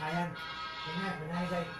Ayan. Ayan, manay guys.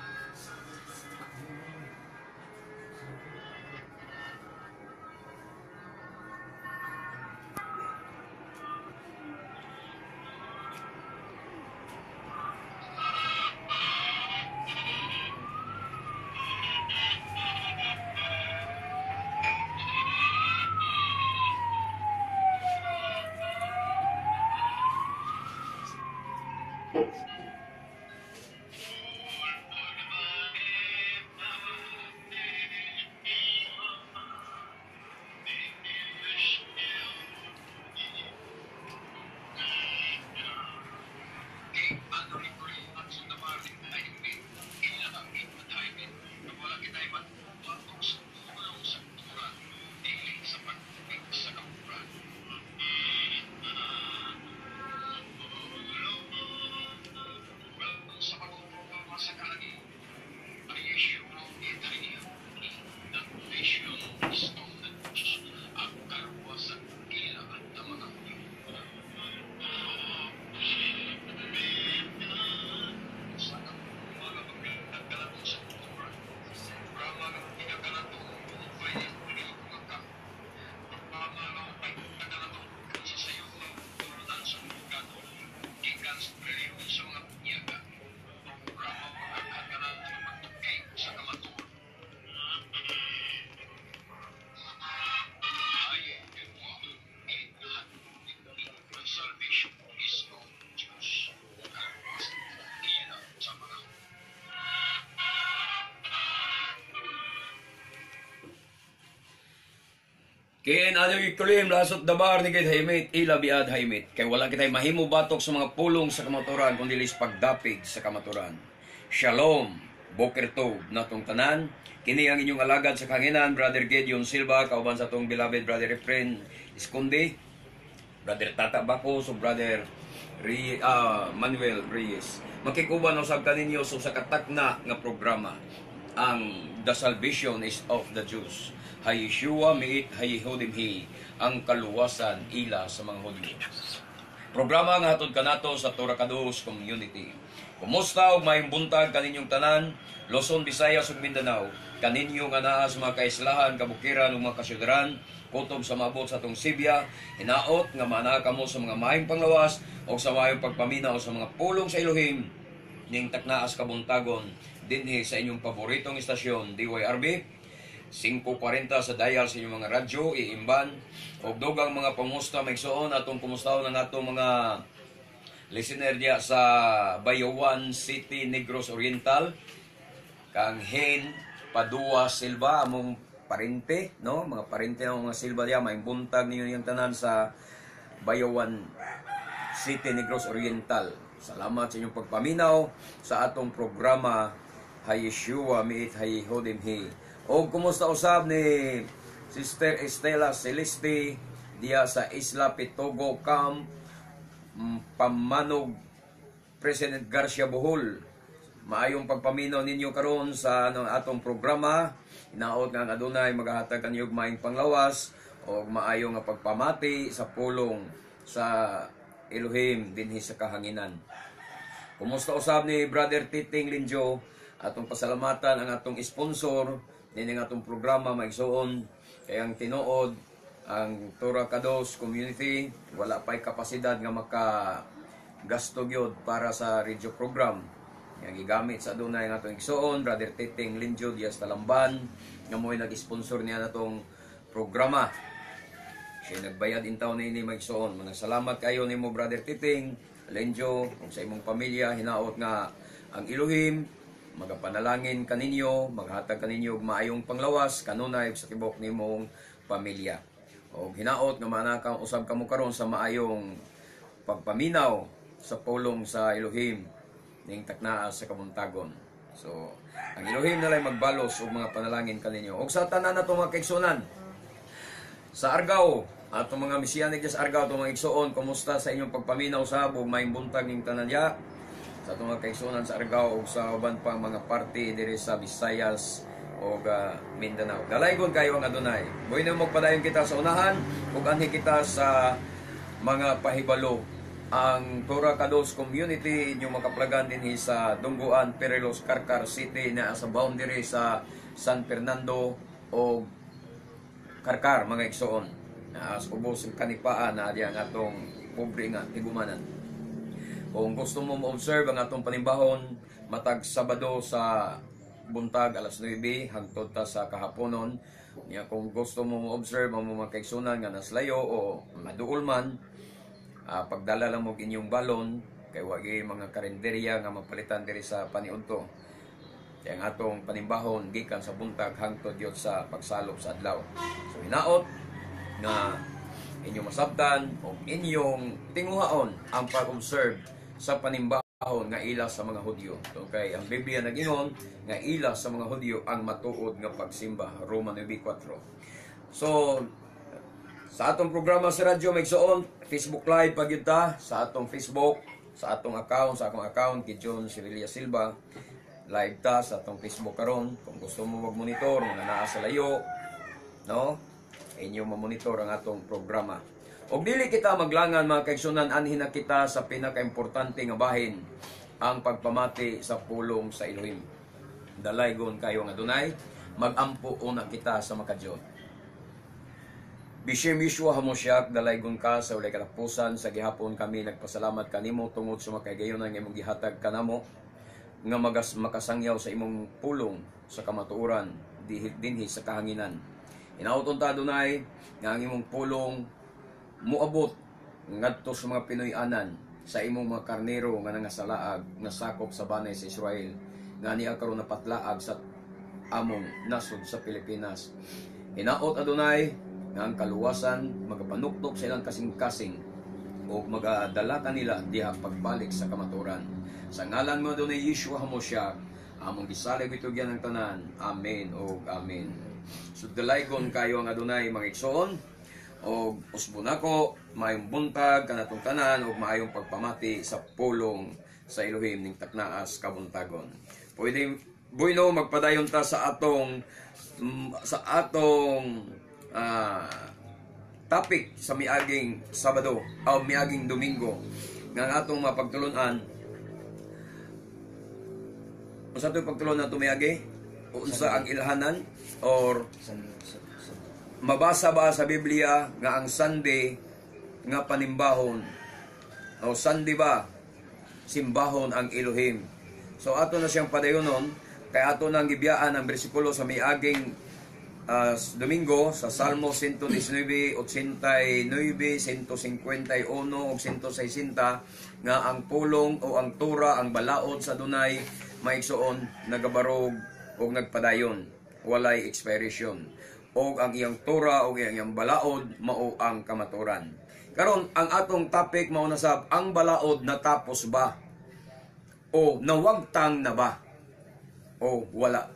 Kaya nadyong ikulim, lasot dabar ni kay Haimit, ila biad Haimit. Kaya wala kitay mahimo batok sa mga pulong sa kamaturan, kundi lis pagdapig sa kamaturan. Shalom, Boker Tov, natong tanan. Kini ang inyong alagad sa kanginan, Brother Gideon Silva, kauban sa tong beloved Brother Efren Esconde, Brother Tata Bacos, o Brother Manuel Reyes. Makikuban usab kaninyo sa katakna nga programa, ang The Salvation is of the Jews. Hay Yeshua miit hay Yehudim ang kaluwasan ila sa mga Hudyo. Programa nga hatod kanato sa Torah Kados Community. Kumusta og may buntag kaninyong tanan, Luzon, Visayas ug Mindanao, kaninyo nga naa sa mga kaislahan, kabukiran ug mga kasyudran, kutob sa maabot sa atong Sibya, hinaot nga mana kamo sa mga maayong panglawas o sa maayong pagpaminaw sa mga pulong sa Elohim ning taknaas kabuntagon dinhi sa inyong paboritong istasyon DYRB 540 sa dial sa inyong mga radyo, iimban og dugang mga pamusta maigsuon atong kumustahon ang atong mga listener diya sa Bayawan City, Negros Oriental, kang Hen Padua Silva, among parente, no? Mga parente ng mga Silva diya, may buntag ninyo yung tanan sa Bayawan City, Negros Oriental. Salamat sa inyong pagpaminaw sa atong programa Hay Yeshua miit hay Yehudim O kumusta usab ni Sister Estela Celeste diya sa Isla Pitogo Camp, Pamanog, President Garcia Bohol. Maayong pagpaminaw ninyo karon sa atong programa. Inaot nga adunay magahatag kanyo og maayong panglawas o maayong nga pagpamati sa pulong sa Elohim dinhi sa kahanginan. Kumusta usab ni Brother Titing Linjo? Atong pasalamatan ang atong sponsor nini nga atong programa maigsuon kay ang tinuod ang Torah Kados Community wala pay kapasidad nga maka gasto gyud para sa radio program. Yang gigamit sa adunay nga atong igsuon Brother Titing Linjo Diaz Talamban nga mo'y nag-sponsor niya natong programa. Siya nagbayad intaw na ini maigsuon. Mga salamat kayo nimo Brother Titing Linjo ug sa imong pamilya. Hinaot nga ang Elohim magapanalangin kaninyo, maghatag kaninyo og maayong panglawas kanunay sa tibok nimong pamilya. O hinaot nga manakaw usab kamo karon sa maayong pagpaminaw sa pulong sa Elohim ning taknaa sa kabuntagon. So, ang Elohim nalay magbalos og mga panalangin kaninyo. Og sa tanan nato mga kaigsunan sa Argao, atong mga Mesianic sa Argao, atong mga igsuon, kumusta sa inyong pagpaminaw sa habog may buntag ning tananya sa itong mga kaigsunan sa Argao o sa uban pang mga party diri sa Visayas o Mindanao. Dalaygon kayo ang adunay. Buhay na magpadayon kita sa unahan ug anhi kita sa mga pahibalo ang Tora Kados Community inyo makaplagan din sa Dungguan, Perelos, Carcar City na sa boundary sa San Fernando o Carcar mga igsoon. As ubos kanipaan na diyan atong pobre nga tigumanan. Kung gusto mo ma-observe ang atong panimbahon matag Sabado sa buntag alas 9 hangtod ta sa kahaponon. Niya kung gusto mo ma-observe ang mga kaigsunan nga naslayo o maduol man, pagdala lang mo inyong balon kay wagi mga karinderya nga mapalitan diri sa paniudto. Kaya ang atong panimbahon gikan sa buntag hangtod yun sa pagsalop sa adlaw. So hinaot nga inyong masabtan o inyong tinguhaon ang pag-observe sa panimbahon nga ila sa mga Hudyo. Okay, ang Biblia nagingon nga ila sa mga Hudyo ang matuod nga pagsimba, Roma 9:4. So sa atong programa sa radyo Maigsoon, Facebook Live pagyud sa atong Facebook, sa atong account, sa akong account kay John Sirilia Silva. Live ta sa atong Facebook karon. Kung gusto mo mag-monitor mga naa sa layo, no? Inyo ma-monitor ang atong programa. Og dili kita maglangan mga kaigsunan, anhin na kita sa pinaka-importante nga bahin, ang pagpamati sa pulong sa Elohim. Dalaygon kayo nga dunay, magampo una kita sa makadyon. Bishim Yeshua Hamoshak, dalaygon ka sa ulay katapusan. Sa gihapon kami nagpasalamat kanimo tungod sa makagayonan nga imong gihatag kanamo nga makasangyaw sa imong pulong sa kamatuoran dinhi sa kahanginan. Inauton ta dunay nga ang imong pulong muabot ngadto sa mga Pinoy-anan sa imong mga karnero nga nangasalaag nga sakop sa banay sa Israel nga niya karon napatlaag sa among nasod sa Pilipinas. Hinaot adunay nga ang kaluwasan magapanuktok sa ilang kasing-kasing o magadala kanila diha pagbalik sa kamaturan. Sa ngalan mo adunay Yeshua Hamoshak, among gisalig bitugyan ng tanan. Amen o amen. So dalaygon kayo ang adunay mga igsoon o usbon ako maayong buntag kanatong tanan o maayong pagpamati sa pulong sa Elohim ning taknaas kabuntagon. Pwede buino magpadayon ta sa atong topic sa miaging Sabado o miaging Domingo nga atong mapagtulunan. Unsa to'y pagtulunan tumiagi? Unsa ang ilhanan or mabasa ba sa Biblia nga ang Sunday nga panimbahon o Sunday ba simbahon ang Elohim? So ato na siyang padayonon kay ato nang gibiyaan ang bersikulo sa miaging Domingo sa Salmo 119, 89, 151 ug 160 nga ang pulong o ang tura, ang balaod sa dunay maigsoon nagabarog o nagpadayon, walay expiration. O ang iyang tura o iyang balaod mao ang kamaturan. Karon ang atong topic mao na sab ang balaod natapos ba o nawagtang na ba o wala.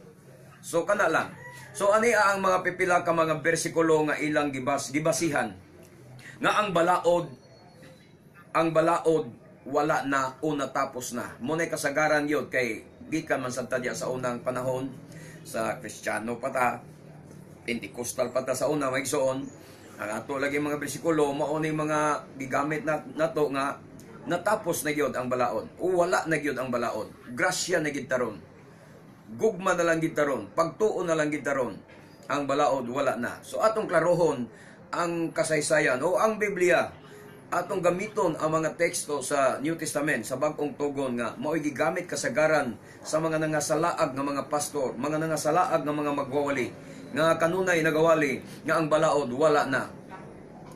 So kana lang. So ani ang mga pipila ka mga bersikulo nga ilang gibasihan nga ang balaod wala na o natapos na. Munay kasagaran yun kay gikan man sa tadya sa unang panahon sa Kristiyano pa ta, Pentecostal pa ta sa una maigsoon. Ang ato lagi mga bersikulo mao ni mga gigamit nato nga natapos na gyud ang balaod o wala na gyud ang balaod. Grasya na gyud taron. Gugma na lang gitaron, pagtuon na lang gitaron, ang balaod wala na. So atong klarohon ang kasaysayan o ang Biblia, atong gamiton ang mga teksto sa New Testament, sa Bagong Tugon nga mao'y gigamit kasagaran sa mga nangasalaag nga mga pastor, mga nangasalaag nga mga magwawali, nga kanunay nagawali nga ang balaod wala na.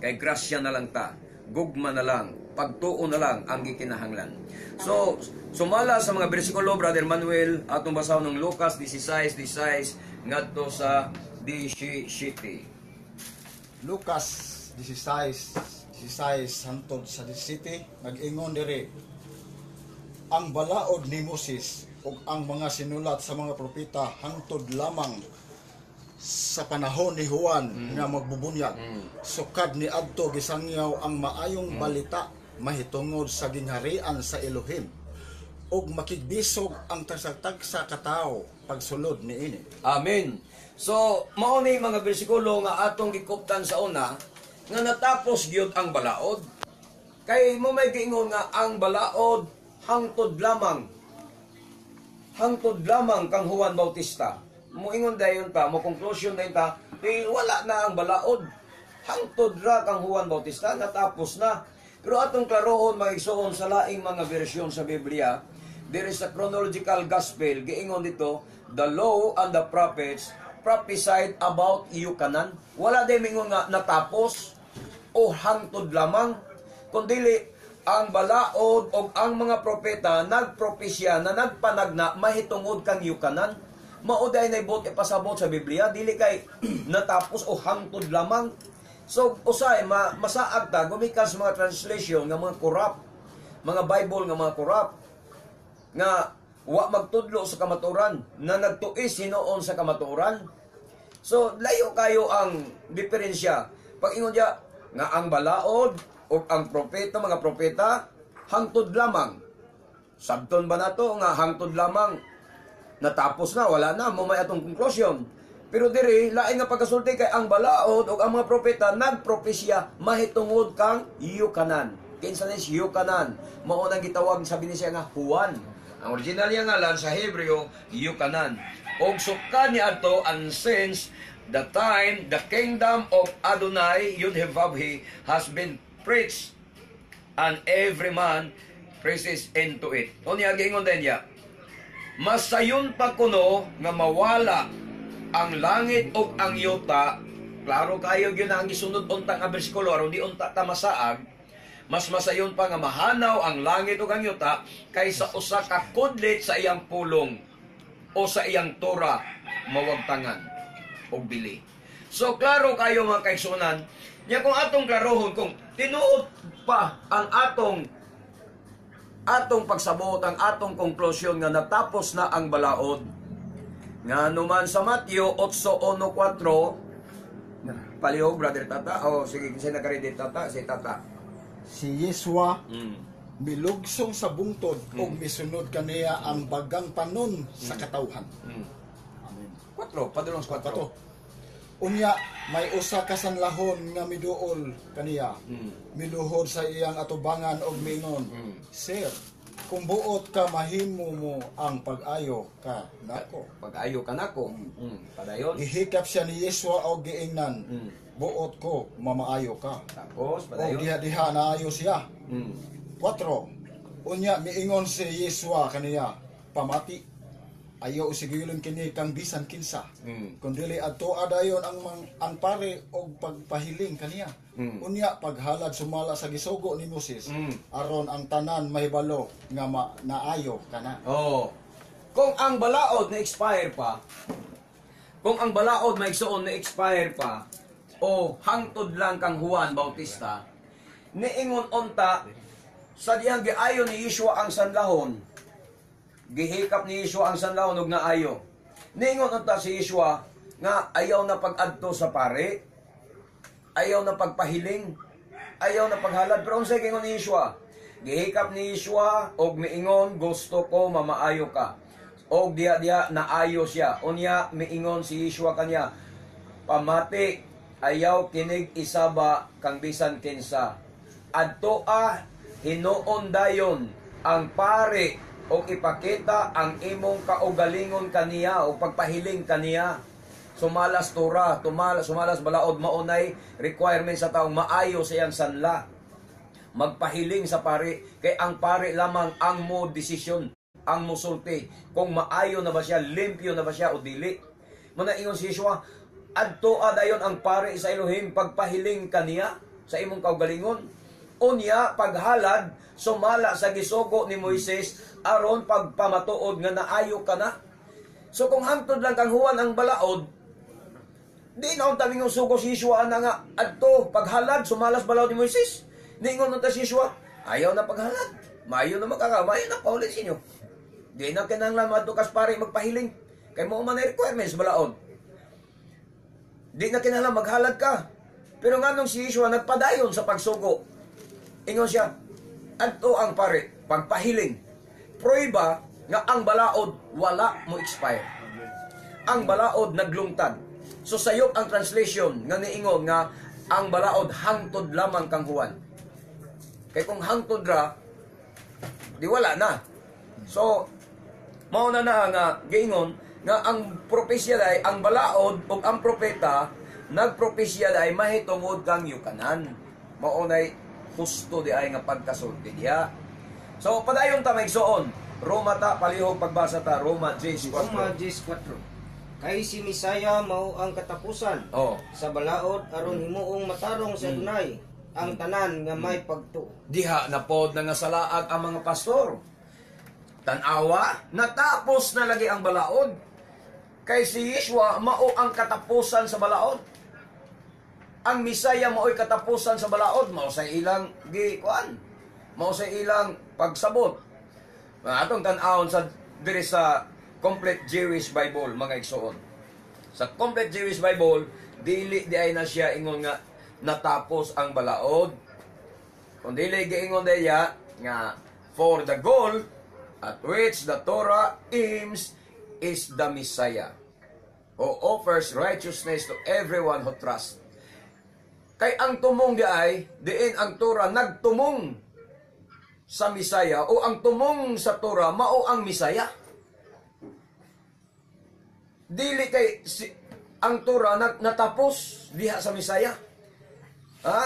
Kay grasya na lang ta, gugma na lang, pagtuon na lang ang gikinahanglan. So, sumala sa mga bersikulo, Brother Manuel, atong basahon ng Lucas 16:16 ngadto sa 17. Lucas 16 hangtod sa 17 nag-ingon diri, ang balaod ni Moses ug ang mga sinulat sa mga propeta hangtod lamang sa panahon ni Juan nga magbubunyag. Sukad ni adto gisangyaw ang maayong balita mahitungod sa gingharian sa Elohim ug makigbisog ang tagsag-tagsa katao pagsulod niini. Amen. So mao ni mga bersikulo nga atong gikuptan sa una nga natapos gyud ang balaod Kay mo may giingon nga ang balaod hangtod lamang. Hangtod lamang kang Juan Bautista. Moingon dayon ta, mo conclusion dayon ta, wala na ang balaod. Hangtod ra kang Juan Bautista, natapos na. Pero atong klarohon magigsoon sa laing mga bersyon sa Biblia, there is a chronological gospel, giingon dito, the law and the prophets prophesied about Yukanan. Wala din mingon nga natapos o hangtod lamang, kundili ang balaod o ang mga propeta nagpropesya na nagpanagna mahitungod kang Yukanan. Mauday na ibot ipasabot sa Biblia, dili kay natapos o hangtod lamang. So, usay, masaag ta, gumikas mga translation nga mga corrupt, mga Bible nga mga corrupt, nga wa magtudlo sa kamaturan, na nagtuis hinoon sa kamaturan. So, layo kayo ang diferensya. Pag ingon diya, nga ang balaod o ang propeta, mga propeta, hangtod lamang. Sabton ba na to nga hangtod lamang? Natapos na, wala na, mo may atong conclusion. Pero diri, lain nga pagkasulti kay ang balaod o ang mga propeta nagpropesya mahitungod kang Yukanan. Kinsa ni Yukanan? Mao nang gitawag sabi ni siya nga Juan. Ang original niya ngalan sa Hebreo, Yukanan. Og suka niya ato and since the time the kingdom of Adonai Yud-Heh-Vav-He has been preached and every man praises into it. Unya giingon din niya, masayon pa kuno nga mawala ang langit o ang yuta. Klaro kayo yun ang isunod unta nga bersikulo aron di unta ta masaag. Mas masayon pa nga mahanaw ang langit o ang yuta kaysa usa ka kudlit sa iyang pulong o sa iyang tora mawagtangan o bili. So klaro kayo mga kaigsunan, nya kung atong klarohon kung tinuod pa ang atong pagsabot, ang atong conclusion nga natapos na ang balaod, nga numan sa Mateo 8:1-4, palihog brother Tata, o sige, kasi nakaready Tata, si Tata. Si Yeswa milugsong sa bungtod o misunod kaniya ang bagang panon sa katawhan. Amen. 4, padulong sa 4. Kato. Unya, may usa ka sanlahon nga miduol kaniya. Miluhod sa iyang atubangan og mingon, Sir, kung buot ka mahimo mo ang pag-ayo ka nako. Pag-ayo ka nako. Padayon. Gihikap siya ni Yeswa og giingnan, buot ko mamaayo ka. Tapos, O padayon. diha-diha naayo siya. 4. Unya miingon si Yeswa kaniya, pamati. Ayaw sigilon kini kang bisan kinsa. Kundili adto adayon ang pare og pagpahiling kaniya. Unya paghalad sumala sa gisugo ni Moses, aron ang tanan mahibalo nga naayo kana. Oh. Kung ang balaod na expire pa, kung ang balaod may igsoon na expire pa, o hangtod lang kang Juan Bautista, niingon unta sa diyang giayo ni Yeshua ang sanlahon, gihikap ni Yeshua ang sanlahon ug naayo. Niingon unta si Yeshua nga ayaw na pag-adto sa pare, ayaw na pagpahiling, ayaw na paghalad. Pero unsay gingon ni Yeshua? Gihikap ni Yeshua og miingon, gusto ko mamaayo ka. Og diya naayo siya. Unya miingon si Yeshua kanya, pamati, ayaw kinig isaba kang bisan kinsa. Adtoa hinuon dayon ang pare o ipakita ang imong kaugalingon kaniya o pagpahiling kaniya. Sumalas tura, sumalas balaod, maunay requirement sa taong maayo sa iyang sanla. Magpahiling sa pare, kay ang pare lamang ang mo desisyon, ang musulti, kung maayo na ba siya, limpyo na ba siya o dili. Muna ingon si Yeshua, adto dayon ang pare sa Elohim, pagpahiling kaniya sa imong kaugalingon. Unya, paghalad, sumala sa gisugo ni Moises, aron pagpamatuod nga naayo ka na. So kung hangtod lang kang Juan ang balaod, di na ang tabing sugo si Yeshua na nga, adto, paghalad, sumalas balaod ni Moises. Ningon nung ta si Yeshua, ayaw na paghalad, mayo na makakamayo na paulit sinyo. Di na kinanglan madukas pare magpahiling, kay mo man requirements balaod. Di na kinanglan maghalad ka. Pero nga nung si Yeshua nagpadayon sa pagsugo, ingon siya, adto ang pare, pagpahiling. Prueba nga ang balaod wala mo expire. Ang balaod naglungtad. So sayop ang translation nga niingon nga ang balaod hangtod lamang kang Juan. Kay kung hangtod ra, di wala na. So, mauna na nga giingon nga ang propesya day, ang balaod o ang propeta nagpropesya day mahitungod kang yukanan. Maunay husto di ay nga pagkasulti diha. So, padayon ta maigsoon. Roma ta palihog pagbasa ta Roma 10:4. Roma 10:4. Kay si Misaya mao ang katapusan Oh. sa balaod aron himuong matarong sa dunay ang tanan nga may pagtuo. Diha na pod na nga salaag ang mga pastor. Tanawa, natapos na lagi ang balaod. Kay si Yeshua mao ang katapusan sa balaod. Ang Misaya mao'y katapusan sa balaod, mao sa ilang gikuan. Mao sa ilang pagsabot. Atong tan-awon sa diri sa Complete Jewish Bible, mga igsoon. Sa Complete Jewish Bible, dili di ay na siya ingon nga natapos ang balaod. Kung dili giingon diya nga for the goal at which the Torah aims is the Messiah, who offers righteousness to everyone who trusts. Kay ang tumong di ay, diin ang Torah nagtumong sa Messiah, o ang tumong sa Torah mao ang Messiah. Dili kay ang Torah natapos diha sa Messiah. Ha?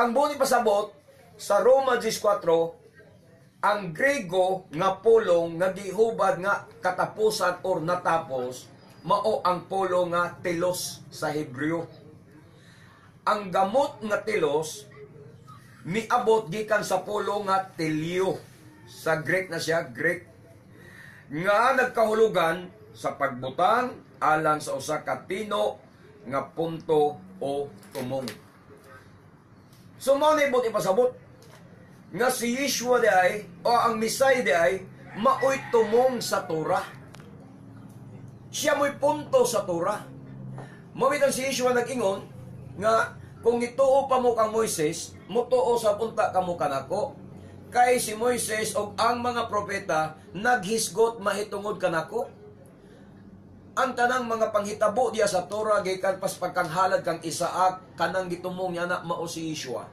Ang buni pasabot sa Roma 10:4, ang Grego nga pulong nga gihubad nga katapusan or natapos mao ang pulong nga telos sa Hebreo. Ang gamot nga telos miabot gikan sa pulong nga telio. Sa Greek na siya, Greek, nga nagkahulugan sa pagbutang alang sa usa ka tino nga punto o tumong. So mao ni ipasabot nga si Yeshua di ay o ang Messiah di ay maoy tumong sa Torah. Siya mo'y punto sa Torah. Mawit ang si Yeshua nag-ingon nga kung ituo pa mo kang Moises, mutuo sa punta kamo kanako. Kay si Moises o ang mga propeta naghisgot mahitungod kanako. Ang tanang mga panghitabo diya sa Torah gikan pas pagkanghalad kang Isaak kanang gitumong niya na mao si Yeshua.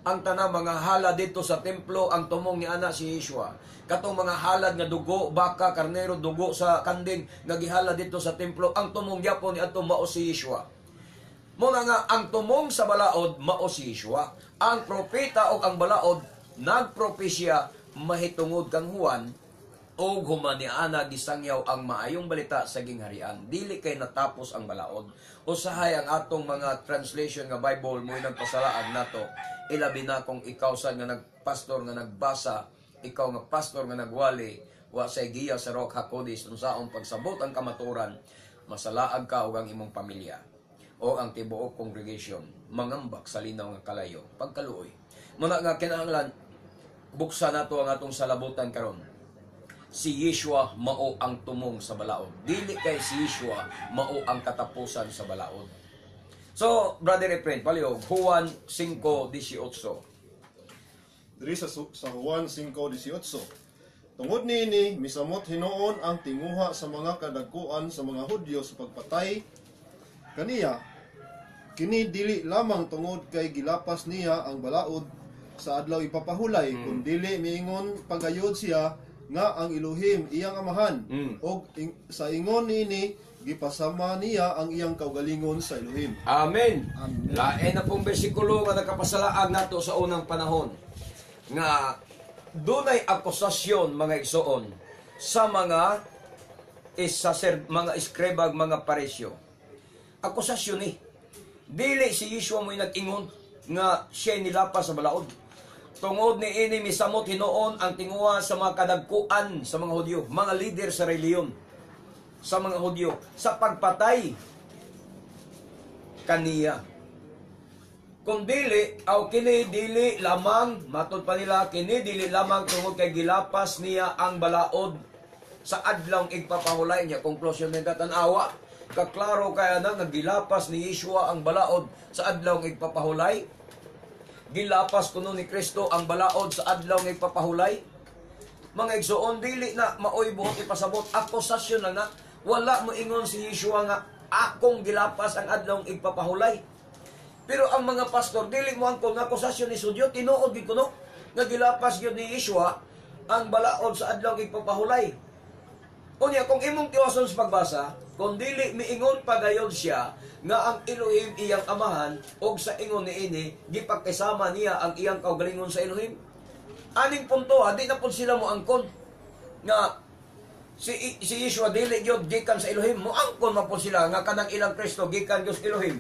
Ang tanang mga halad dito sa templo ang tumong ni ana si Yeshua. Katong mga halad nga dugo, baka, karnero, dugo sa kanding nga gihalad dito sa templo ang tumong gyapon ni adto mao si Yeshua. Muna nga ang tumong sa balaod mao si Yeshua. Ang propeta o ang balaod nagpropesya mahitungod kang Juan o humaniana gisangyaw ang maayong balita sa gingharian. Dili kay natapos ang balaod. Usahay ang atong mga translation nga Bible mo nagpasalaag nato. Ilabi na kung ikaw sa nga nagpastor nga nagbasa, ikaw nga pastor nga nagwali, wa sa giya sa Rock HaKodesh kung saong pagsabot ang kamaturan, masalaag ka o ang imong pamilya o ang tibuok congregation, mangambak sa linaw nga kalayo, pagkaluoy. Muna nga kinahanglan, buksan nato ang atong salabutan karon. Si Yeshua mao ang tumong sa balaod. Dili kay si Yeshua mao ang katapusan sa balaod. So, brother and friend, palihog, Juan 5:18. Diri sa Juan 5:18. Tungod niini misamot hinuon ang tinguha sa mga kadagkuan sa mga Hudyo sa pagpatay kaniya. Kini dili lamang tungod kay gilapas niya ang balaod sa adlaw ipapahulay, kun dili miingon pagayod siya nga ang Elohim iyang amahan og sa ingon niini gipasama niya ang iyang kaugalingon sa Elohim. Amen. Lain na pong bersikulo nga nagkapasalaag nato sa unang panahon nga dunay akusasyon mga igsoon sa mga mga eskribag, mga parisyo. Akusasyon ni dili si Yeshua mo'y nag-ingon nga siya nilapas sa balaod. Tungod ni ini misamot hinuon ang tinguha sa mga kadagkuan sa mga Hudyo, mga leader sa reliyon sa mga Hudyo sa pagpatay kaniya. Kung dili aw kini dili lamang matud pa nila kini dili lamang tungod kay gilapas niya ang balaod sa adlawng igpapahulay niya. Konklusyon ng katanawa kaklaro kaya na nga gilapas ni Yeshua ang balaod sa adlawng igpapahulay. Gilapas kuno ni Kristo ang balaod sa adlaw nga ipapahulay. Mga igsoon, dili na maoy buhok ipasabot. Akusasyon na nga. Wala mo ingon si Yeshua nga akong gilapas ang adlaw nga ipapahulay. Pero ang mga pastor, dili mo angkon nga akusasyon ni Sudyo, tinuod gid kuno nga gilapas gyud ni Yeshua ang balaod sa adlaw ipapahulay. Unya kung imong tiwason sa pagbasa, kung dili miingon pagayon siya nga ang Elohim iyang amahan og sa ingon niini gipakisama niya ang iyang kaugalingon sa Elohim. Aning punto, di na pud sila mo angkon nga si Yeshua dili gyud gikan sa Elohim. Mo angkon man pud sila nga kanang ilang Kristo gikan gyud sa Elohim.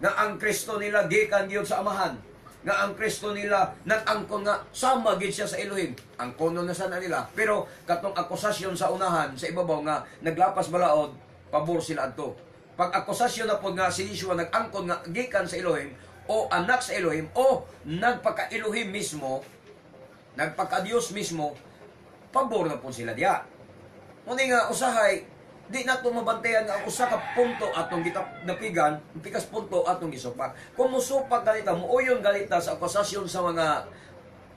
Nga ang Kristo nila gikan gyud sa amahan. Nga ang Kristo nila nag-angkon nga sama gid siya sa Elohim. Angkon na sana nila. Pero katong akusasyon sa unahan sa ibabaw nga naglapas balaod, pabor sila adto. Pag akusasyon na po nga si Yeshua nag-angkon nga gikan sa Elohim o anak sa Elohim o nagpaka-Elohim mismo, nagpaka-Diyos mismo, pabor na po sila diya. Muni nga usahay, di na ito mabantayan nga usa ka punto atong napigan, pikas punto atong gisupak. Kung musupak galita, muuyon galita sa akusasyon sa mga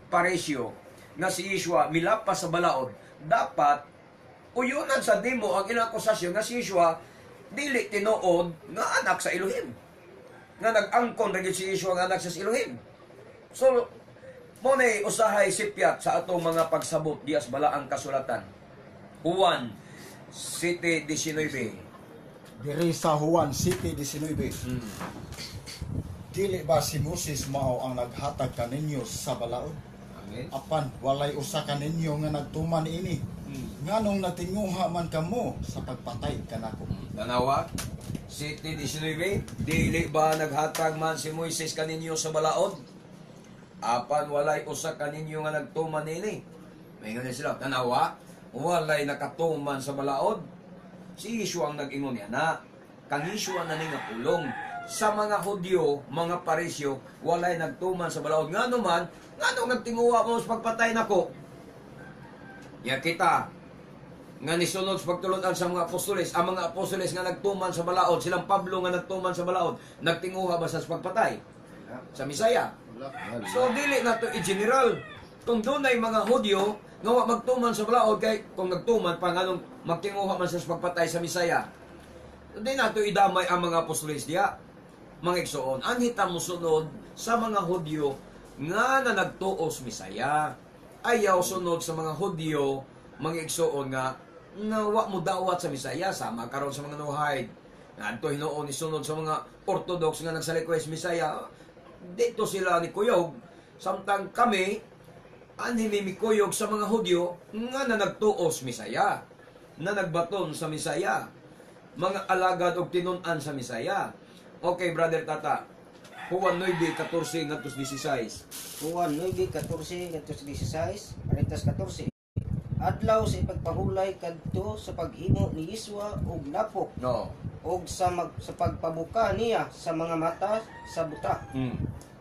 paresyo nga si Yeshua milapas sa balaod, dapat uyunan sa demo ang ilang akusasyon nga si Yeshua dili tinuod nga anak sa Elohim. Nga nag-angkon rin si Yeshua nga anak sa Elohim. So, muna'y usahay sipyat sa atong mga pagsabot dias bala ang kasulatan. Juan 7:19. Diri sa Juan 7:19. Dili ba si Moses mao ang naghatag kaninyo sa balaod? Amen. Apan walay usa kaninyo nga nagtuman ini. Nganong natinguha man kamo sa pagpatay kanako? Tanawa 7:19. Dili ba naghatag man si Moises kaninyo sa balaod? Apan walay usa kaninyo nga nagtuman ini. Maingon sila, tanawa, walay nakatuman sa balaod. Si Yeshua ang nag-ingon niya na kang Yeshua na ni nga pulong sa mga Hudyo, mga Parisyo, walay nagtuman sa balaod. Nga naman, nga nung nagtinguha mo sa pagpatay nako. Ya kita nga nisunod sa pagtulunan sa mga apostoles, ang mga apostoles nga nagtuman sa balaod, silang Pablo nga nagtuman sa balaod, nagtinguha ba sa pagpatay? Sa Misaya. So dili na to i-general. Kung dunay mga Hudyo nga wa magtuman sa balaod, kay kung nagtuman pa nganong magtinguha man sa pagpatay sa Misaya, di na to idamay ang mga apostoles diya. Mga igsoon, anhita mo sunod sa mga Hudyo nga na nagtuos Misaya. Ayaw sunod sa mga Hudyo, mga igsoon nga wa mo dawat sa Misaya, sama karon sa mga nuhayd. Ngadto hinuon ni sunod sa mga Orthodox nga nagsalikwes Misaya. Dito sila ni kuyog, samtang kami anhimimikuyog sa mga Hudyo nga na nagtuos Misaya, na nagbaton sa Misaya, mga alagad og tinun-an sa Misaya. Okay, Brother Tata, Juan 9:14-16. Juan 9:14-16, Aritas 14. Adlaw sa ipagpahulay kadto sa paghimo ni Yeshua og lapok No. og sa pagpabuka niya sa mga mata sa buta.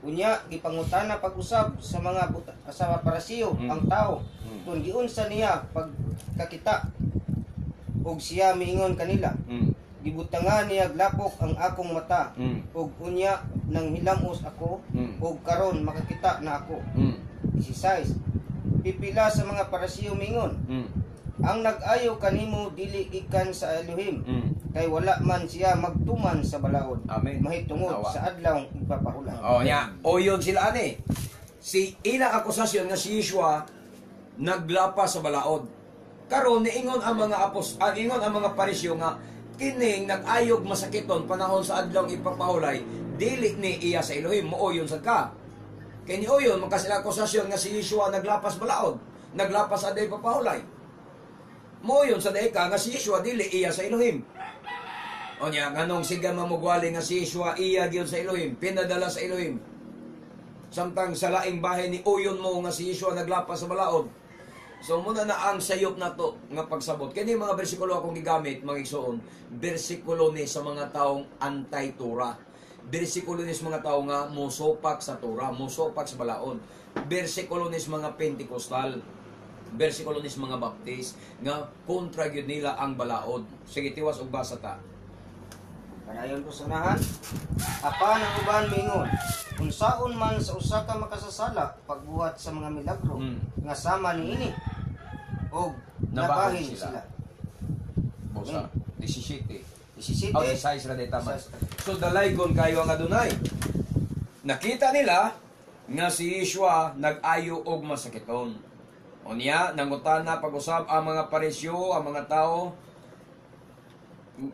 Unya gipangutana pag-usab sa mga sa parasiyo ang tao kung giunsa niya pagkakita og siya miingon kanila. Gibutangan niya glapok ang akong mata ug unya nang hilamos ako ug karon makakita na ako. 16. Pipila sa mga parasiyo mingon, ang nag-ayo kanimo dili gikan sa Elohim, kay wala man siya magtuman sa balaod. Amen. Mahitungod Awa. sa adlaw ipapahulay. Oh, nya. O yun sila ani. Si ilang akusasyon nga si Yeshua naglapas sa balaod. Karon niingon ang mga ingon ang mga parisyo nga kining nag-ayog masakiton panahon sa adlaw ipapahulay, dili ni iya sa Elohim, mooyon sad ka. Kay ni oyon makasila akusasyon nga si Yeshua naglapas balaod, naglapas sa adlaw ipapahulay. Mooyon sa daika nga si Yeshua dili iya sa Elohim. O niya, nganong siga mamugwali nga si Yeshua iya gyud sa Elohim, pinadala sa Elohim. Samtang sa laing bahay ni oyon mo nga si Yeshua naglapas sa balaod. So muna na ang sayop na to nga pagsabot. Kini mga bersikulo akong gigamit, mga igsoon, bersikulo ni sa mga taong anti-Tora. Bersikulo ni sa mga tao nga musopak sa Tora, musopak sa balaod. Bersikulo ni sa mga Pentecostal. Bersikulo ni sa mga Baptist nga kontra gyud nila ang balaod. Sige tiwas og basa ta. Padayon po sunahan, apan ang uban mingon, unsaon man sa usa ka makasasala pagbuhat sa mga milagro nga sama niini og nabahin sila. Bosa 17. 17. Oh, 16 ra data man. So dalaygon kayo ang adunay. Nakita nila nga si Yeshua nag-ayo og masakiton. Unya nangutana pag-usab ang mga parisyo, ang mga tao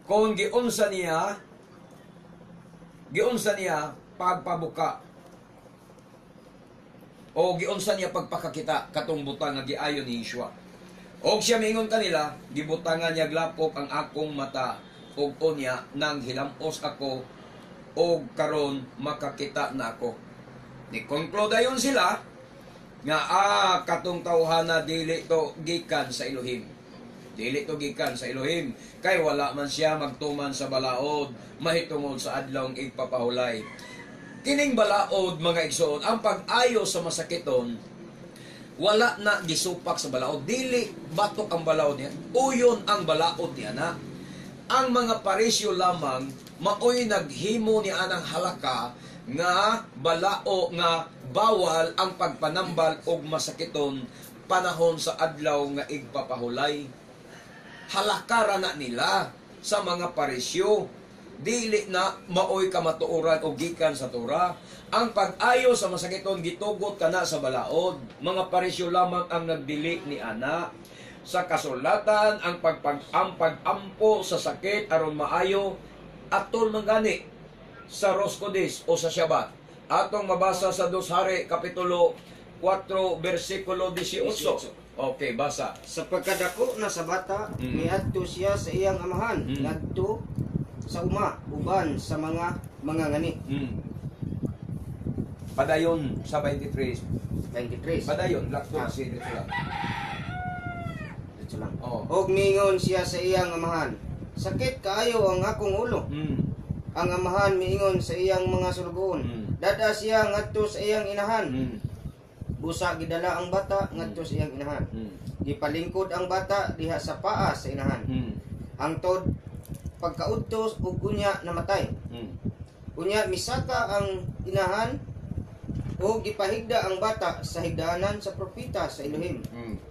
kung giunsa niya pagpabuka o giunsa niya pagpakakita katong butang nga giayo ni Yeshua. Og siya mingon kanila, gibutangan niya glapok ang akong mata og unya nang hilamos ako og karon makakita na ako. Ni conclude dayon sila nga katong tawhana dili to gikan sa Elohim. Dili to gikan sa Elohim kay wala man siya magtuman sa balaod mahitungod sa adlawng igpapahulay. Kining balaod mga igsoon, ang pag-ayo sa masakiton wala na gisupak sa balaod, dili batok ang balaod niya, uyon ang balaod niya na. Ang mga parisyo lamang maoy naghimo ni anang halaka nga balao nga bawal ang pagpanambal og masakiton panahon sa adlaw nga igpapahulay. Halakara na nila sa mga parisyo, dili na maoy kamatuoran o gikan sa Torah. Ang pag-ayo sa masakiton gitugot kana sa balaod. Mga parisyo lamang ang nagdili ni ana. Sa kasulatan ang pag-ampo sa sakit aron maayo atol mangani sa Roscodis o sa Shabbat. Atong mabasa sa 2 Hari kapitulo 4 bersikulo 18. Okay, basa. Sa pagkadako na sa bata, miadto siya sa iyang amahan, ngadto sa uma uban sa mga ngani. Padayon sa 23. 23. Padayon, lakto si dito lang. Dito lang. Oh. Og mingon siya sa iyang amahan, sakit kaayo ang akong ulo. Ang amahan miingon sa iyang mga sulugoon, dada siya ngadto sa iyang inahan. Busa gidala ang bata ngadto sa iyang inahan. Gipalingkod ang bata diha sa paa sa inahan. Hangtod pagkaudtos ug unya namatay. Unya misaka ang inahan o gipahigda ang bata sa higdaanan sa propeta sa Elohim.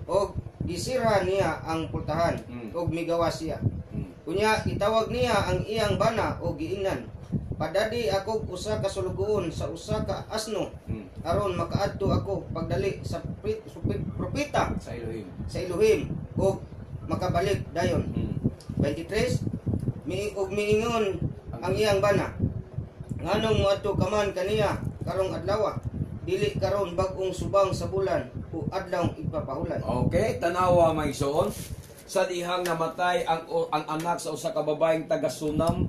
O gisira niya ang pultahan o migawas siya. Unya itawag niya ang iyang bana o giingnan. Padadi ako usa ka sulugoon sa usa ka asno aron makaadto ako pagdali sa propeta Sa Elohim. sa Elohim o makabalik dayon. 23 miingon ang iyang bana, nganong moadto ka man kaniya karong adlaw, dili karon bag-ong subang sa bulan o adlaw igpapahulay. Okay, tanawa may soon. Sa dihang namatay ang anak sa usa ka babaeng taga-Sunam,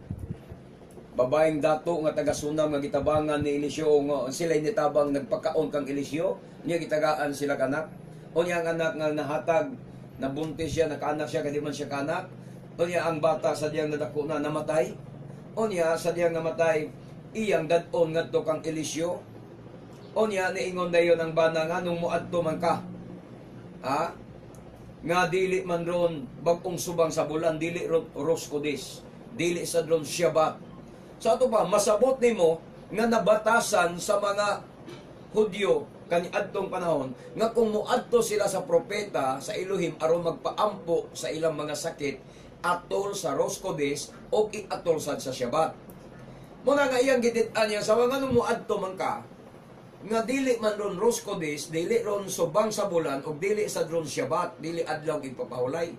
babaeng dato nga taga-Sunam nga gitabangan ni Eliseo, nga sila nitabang nagpakaon kang Eliseo, niya gitagaan sila kanak. O niya ang anak nga nahatag, nabuntis siya, nakaanak siya, kadi man siya kanak. O niya ang bata sa diyang nadako na namatay. O niya sa diyang namatay, iyang dadon ngadto kang Eliseo. O niya niingon dayon ang bana nga nung muadto man ka. Ha? Nga dili man ron bag-ong subang sa bulan, dili ron Roscodis, dili sa ron Shabbat. So ato pa, masabot nimo nga nabatasan sa mga Hudyo kaniadtong panahon nga kung muadto sila sa propeta sa Elohim aron magpaampo sa ilang mga sakit atol sa Roscodis o atol sa Shabbat. Muna nga iyang gitit-an niya sa mga nung muadto man ka nga dili man ron Roscodis, dili ron subang sa bulan o dili sa ron Shabbat, dili adlaw igpapahulay.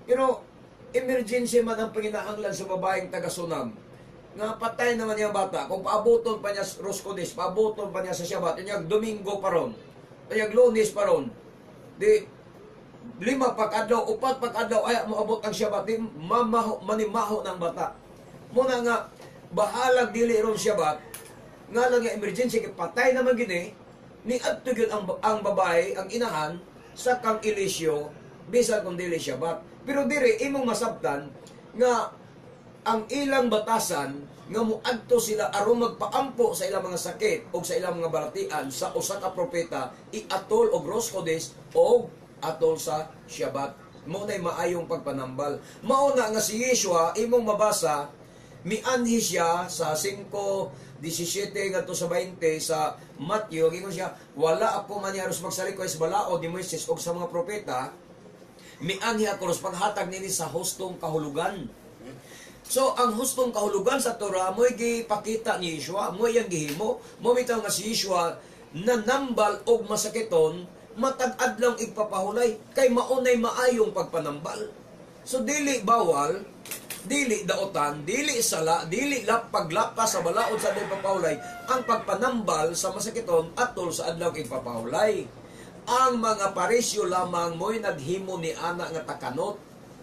Pero emergency man ang panginahanglan sa babaeng taga-Sunam nga patay naman yung bata. Kung paabuton pa niya Roscodis, paabuton pa niya sa Shabbat, yung Domingo pa ron, yung Lunes pa ron, di 5 pagkadlaw, 4 pagkadlaw, ay maabot ang Shabbat, di manimaho ng bata. Muna nga, bahalag dili ron Shabbat, nga lang yung emergency, patay naman gini, ni adto gyud ang babae, ang inahan, sa kang Eliseo, bisan kung dili Shabbat. Pero diri, imong masabtan, nga ang ilang batasan, nga muadto sila aron magpaampo sa ilang mga sakit o sa ilang mga balatian sa usa ka propeta, iatol og Roscodis o atol sa Shabbat. Muna'y maayong pagpanambal. Mauna nga si Yeshua, imong mabasa, mianhi siya sa 5:17 ngadto sa 20 sa Matthew, gingon siya, wala ako manyaros magsalikoy sa balaod ni Moises og sa mga propeta, mianhi ako ros paghatag nini sa hustong kahulugan. So, ang hustong kahulugan sa Torah, mo'y gipakita ni Yeshua, mo'y yang gihimo, mo bitaw nga si Yeshua, na nambal og masakiton, matag-adlang igpapahulay, kay maunay maayong pagpanambal. So, dili bawal, dili daotan, dili sala, dili paglapas sa balaod sa adlaw igpapahulay, ang pagpanambal sa masakiton atol sa adlaw igpapahulay. Ang mga parisyo lamang mo'y naghimo ni ana nga takanot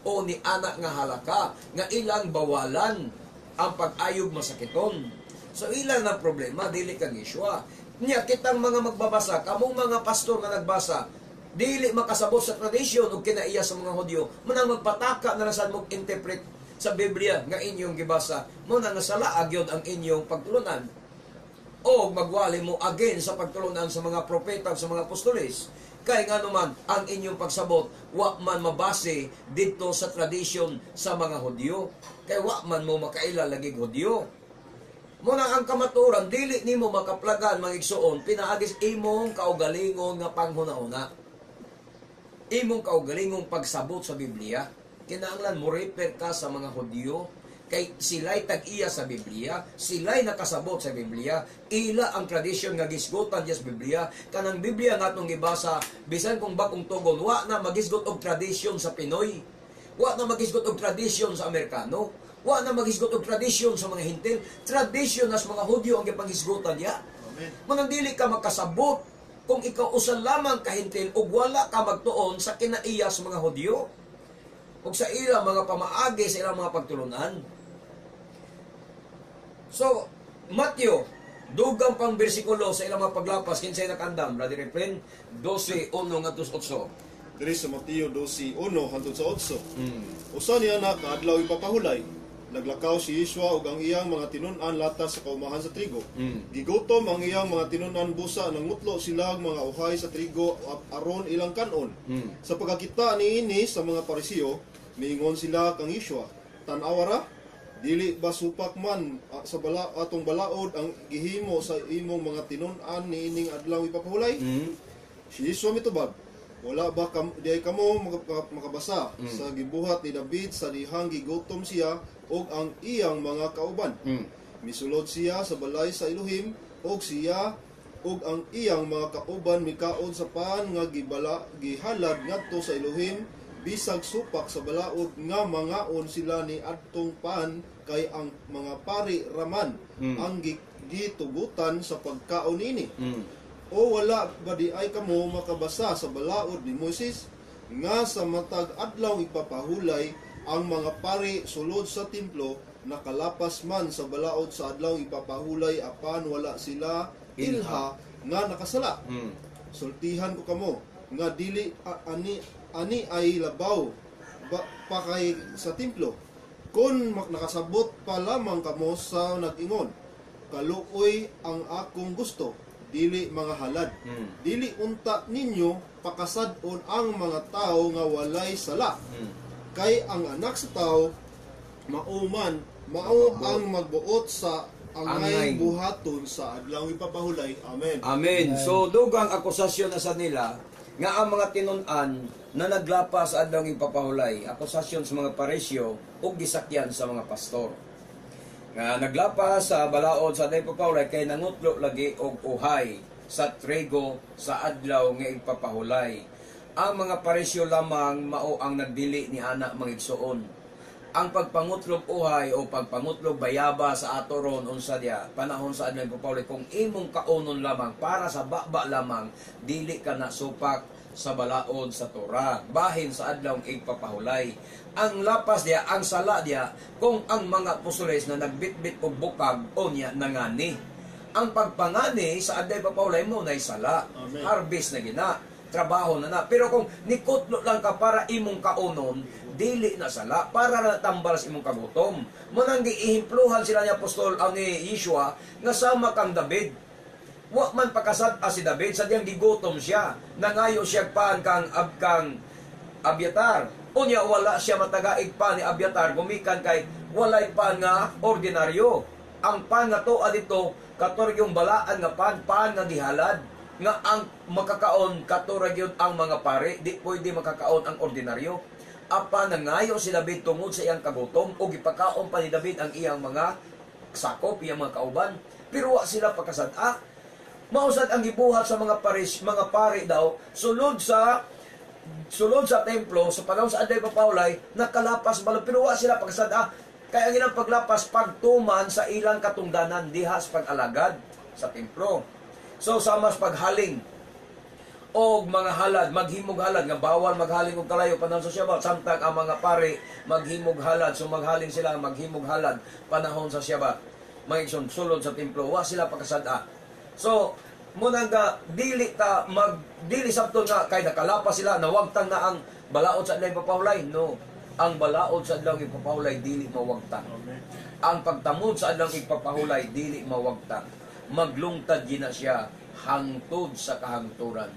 o ni ana nga halaka nga ilang bawalan ang pag-ayog masakiton. So ilang na problema dili kang Yeshua. Nya kitang mga magbabasa, kamong mga pastor nga nagbasa, dili makasabot sa tradisyon ug kinaiya sa mga Hudyo, manang magpataka na nasan mo interpret sa Biblia nga inyong gibasa, mo na nga sala agyod ang inyong pagtulunan. O magwali mo again sa pagtulunan sa mga propeta sa mga apostoles. Kaya nga naman, ang inyong pagsabot, wa man mabase dito sa tradisyon sa mga Hudyo. Kaya wa man mo makaila lagig Hudyo. Muna ang kamaturan, dili nimo makaplagan mga igsuon, pinaagis imong kaugalingon nga panghuna-una. Imong kaugalingong pagsabot sa Biblia. Kinahanglan mo refer ka sa mga Hudyo. Kay sila'y tag-iya sa Biblia, sila'y nakasabot sa Biblia, ila ang tradisyon nga gisgutan diya sa Biblia, kanang Biblia nga itong gibasa, bisan kung bakong tugon, wa na magisgot og tradisyon sa Pinoy, wa na magisgot og tradisyon sa Amerikano, wa na magisgot og tradisyon sa mga Hintil, tradisyon nas mga Hudyo ang gipanghisgutan diya. Manang dili ka makasabot kung ikaw usan lamang ka Hintil ug wala ka magtuon sa kinaiya sa mga Hudyo ug sa ilang mga pamaagi sa ilang mga pagtulunan. So, Matthew, dugang pang bersikulo sa ilang mga paglapas, kinsay nakandam, Brother Efren, 12:1-8. Diri sa Mateo 12:1-8. Usa niya na kaadlaw ipapahulay. Naglakaw si Yeshua ug ang iyang mga tinun-an latas sa kaumahan sa trigo. Gigutom ang iyang mga tinun-an busa nang mutlo sila mga uhay sa trigo aron ilang kanon. Sa pagkakita niini sa mga Parisiyo, miingon sila kang Yeshua, "Tan-awara, dili ba supak man sa atong balaod ang gihimo sa imong mga tinun-an niining adlaw ipapahulay?" Si Yeshua mitubag, "Wala ba diay kamo makabasa sa gibuhat ni David sa dihang gigutom siya og ang iyang mga kauban? Misulod siya sa balay sa Elohim og siya og ang iyang mga kauban mikaon sa pan nga gihalad ngadto sa Elohim, bisag supak sa balaod nga mangaon sila ni adtong pan, kay ang mga pari raman ang gitugutan sa pagkaon ini. O wala ba di ay kamo makabasa sa balaod ni Moses nga sa matag adlaw ipapahulay ang mga pari sulod sa templo nakalapas man sa balaod sa adlaw ipapahulay apan wala sila ilha nga nakasala? Sultihan ko kamo nga dili ani ay labaw pa kay sa templo. Kung nakasabot pa lamang kamo sa nag-ingon, kaluoy ang akong gusto, dili mga halad. Dili unta ninyo pakasadon ang mga tao nga walay sala. Kay ang anak sa tao mao ang magbuot sa angay buhaton sa adlaw ipapahulay." Amen. Amen. So, dugang akusasyon na sa nila, nga ang mga tinun-an na naglapas sa adlaw ipapahulay, akusasyon sa mga parisyo o gisakyan sa mga pastor. Nga naglapas sa balaod sa adlaw ipapahulay, kay nangutlo lagi og uhay sa trigo sa adlaw nga ipapahulay. Ang mga parisyo lamang mao ang nagdili ni ana mga igsuon. Ang pagpangutlog uhay o pagpangutlog bayaba sa ato ron unsa diya panahon sa adlaw ipapahulay, kung imong kaunon lamang para sa baba lamang, dili ka na supak sa balaod sa Torah bahin sa adlaw ipapahulay. Ang lapas diya, ang sala diya, kung ang mga apostoles na nagbitbit og bukag o niya nangani. Ang pagpangani sa adlaw ipapahulay mo na sala. Amen. Harvest na gina, trabaho na. Pero kung nikutlo lang ka para imong kaunon, dili na sala, para na tambal sa imong kagutom. Manang giihimpluhan sila ni apostol ni Yeshua nga sama kang David. Wa man pakasad si David, sadyang gigutom siya. Nangayo siya paan kang Abiatar. Unya wala siya matagaig pa ni Abiatar, gumikan kay walay pan nga ordinaryo. Ang pan nga to adito katoryong balaan nga pan nga gihalad, nga ang makakaon katurag yun ang mga pare, di pwede makakaon ang ordinaryo. apa nangayo si David tungod sa iyang kagutom o gipakaon pa ni David ang iyang mga sakop, iyang mga kauban, pero wa sila pagkasada. Mausad ang gibuhat sa mga pari daw sulod sa templo sa panahon sa adlay papawlay nakalapas balon pero wa sila pagkasada. Kaya ang ilang paglapas pagtuman sa ilang katungdanan dihas pag-alagad sa templo. So samas paghaling og mga halad, maghimog halad nga bawal maghaling og kalayo panahon sa Shabbat, samtang ang mga pare maghimog halad, so maghaling sila maghimog halad panahon sa Shabbat. Mga sulod sa templo, wa sila pagkasada. So muna nga dili sabton nga kay nakalapas sila nawagtang na ang balaod sa adlaw papawlay. No, ang balaod sa adlaw ipapahulay dili mawagtang. Ang pagtamod sa adlaw ipapahulay dili mawagtang. Maglungtad gina siya hangtod sa kahangturan.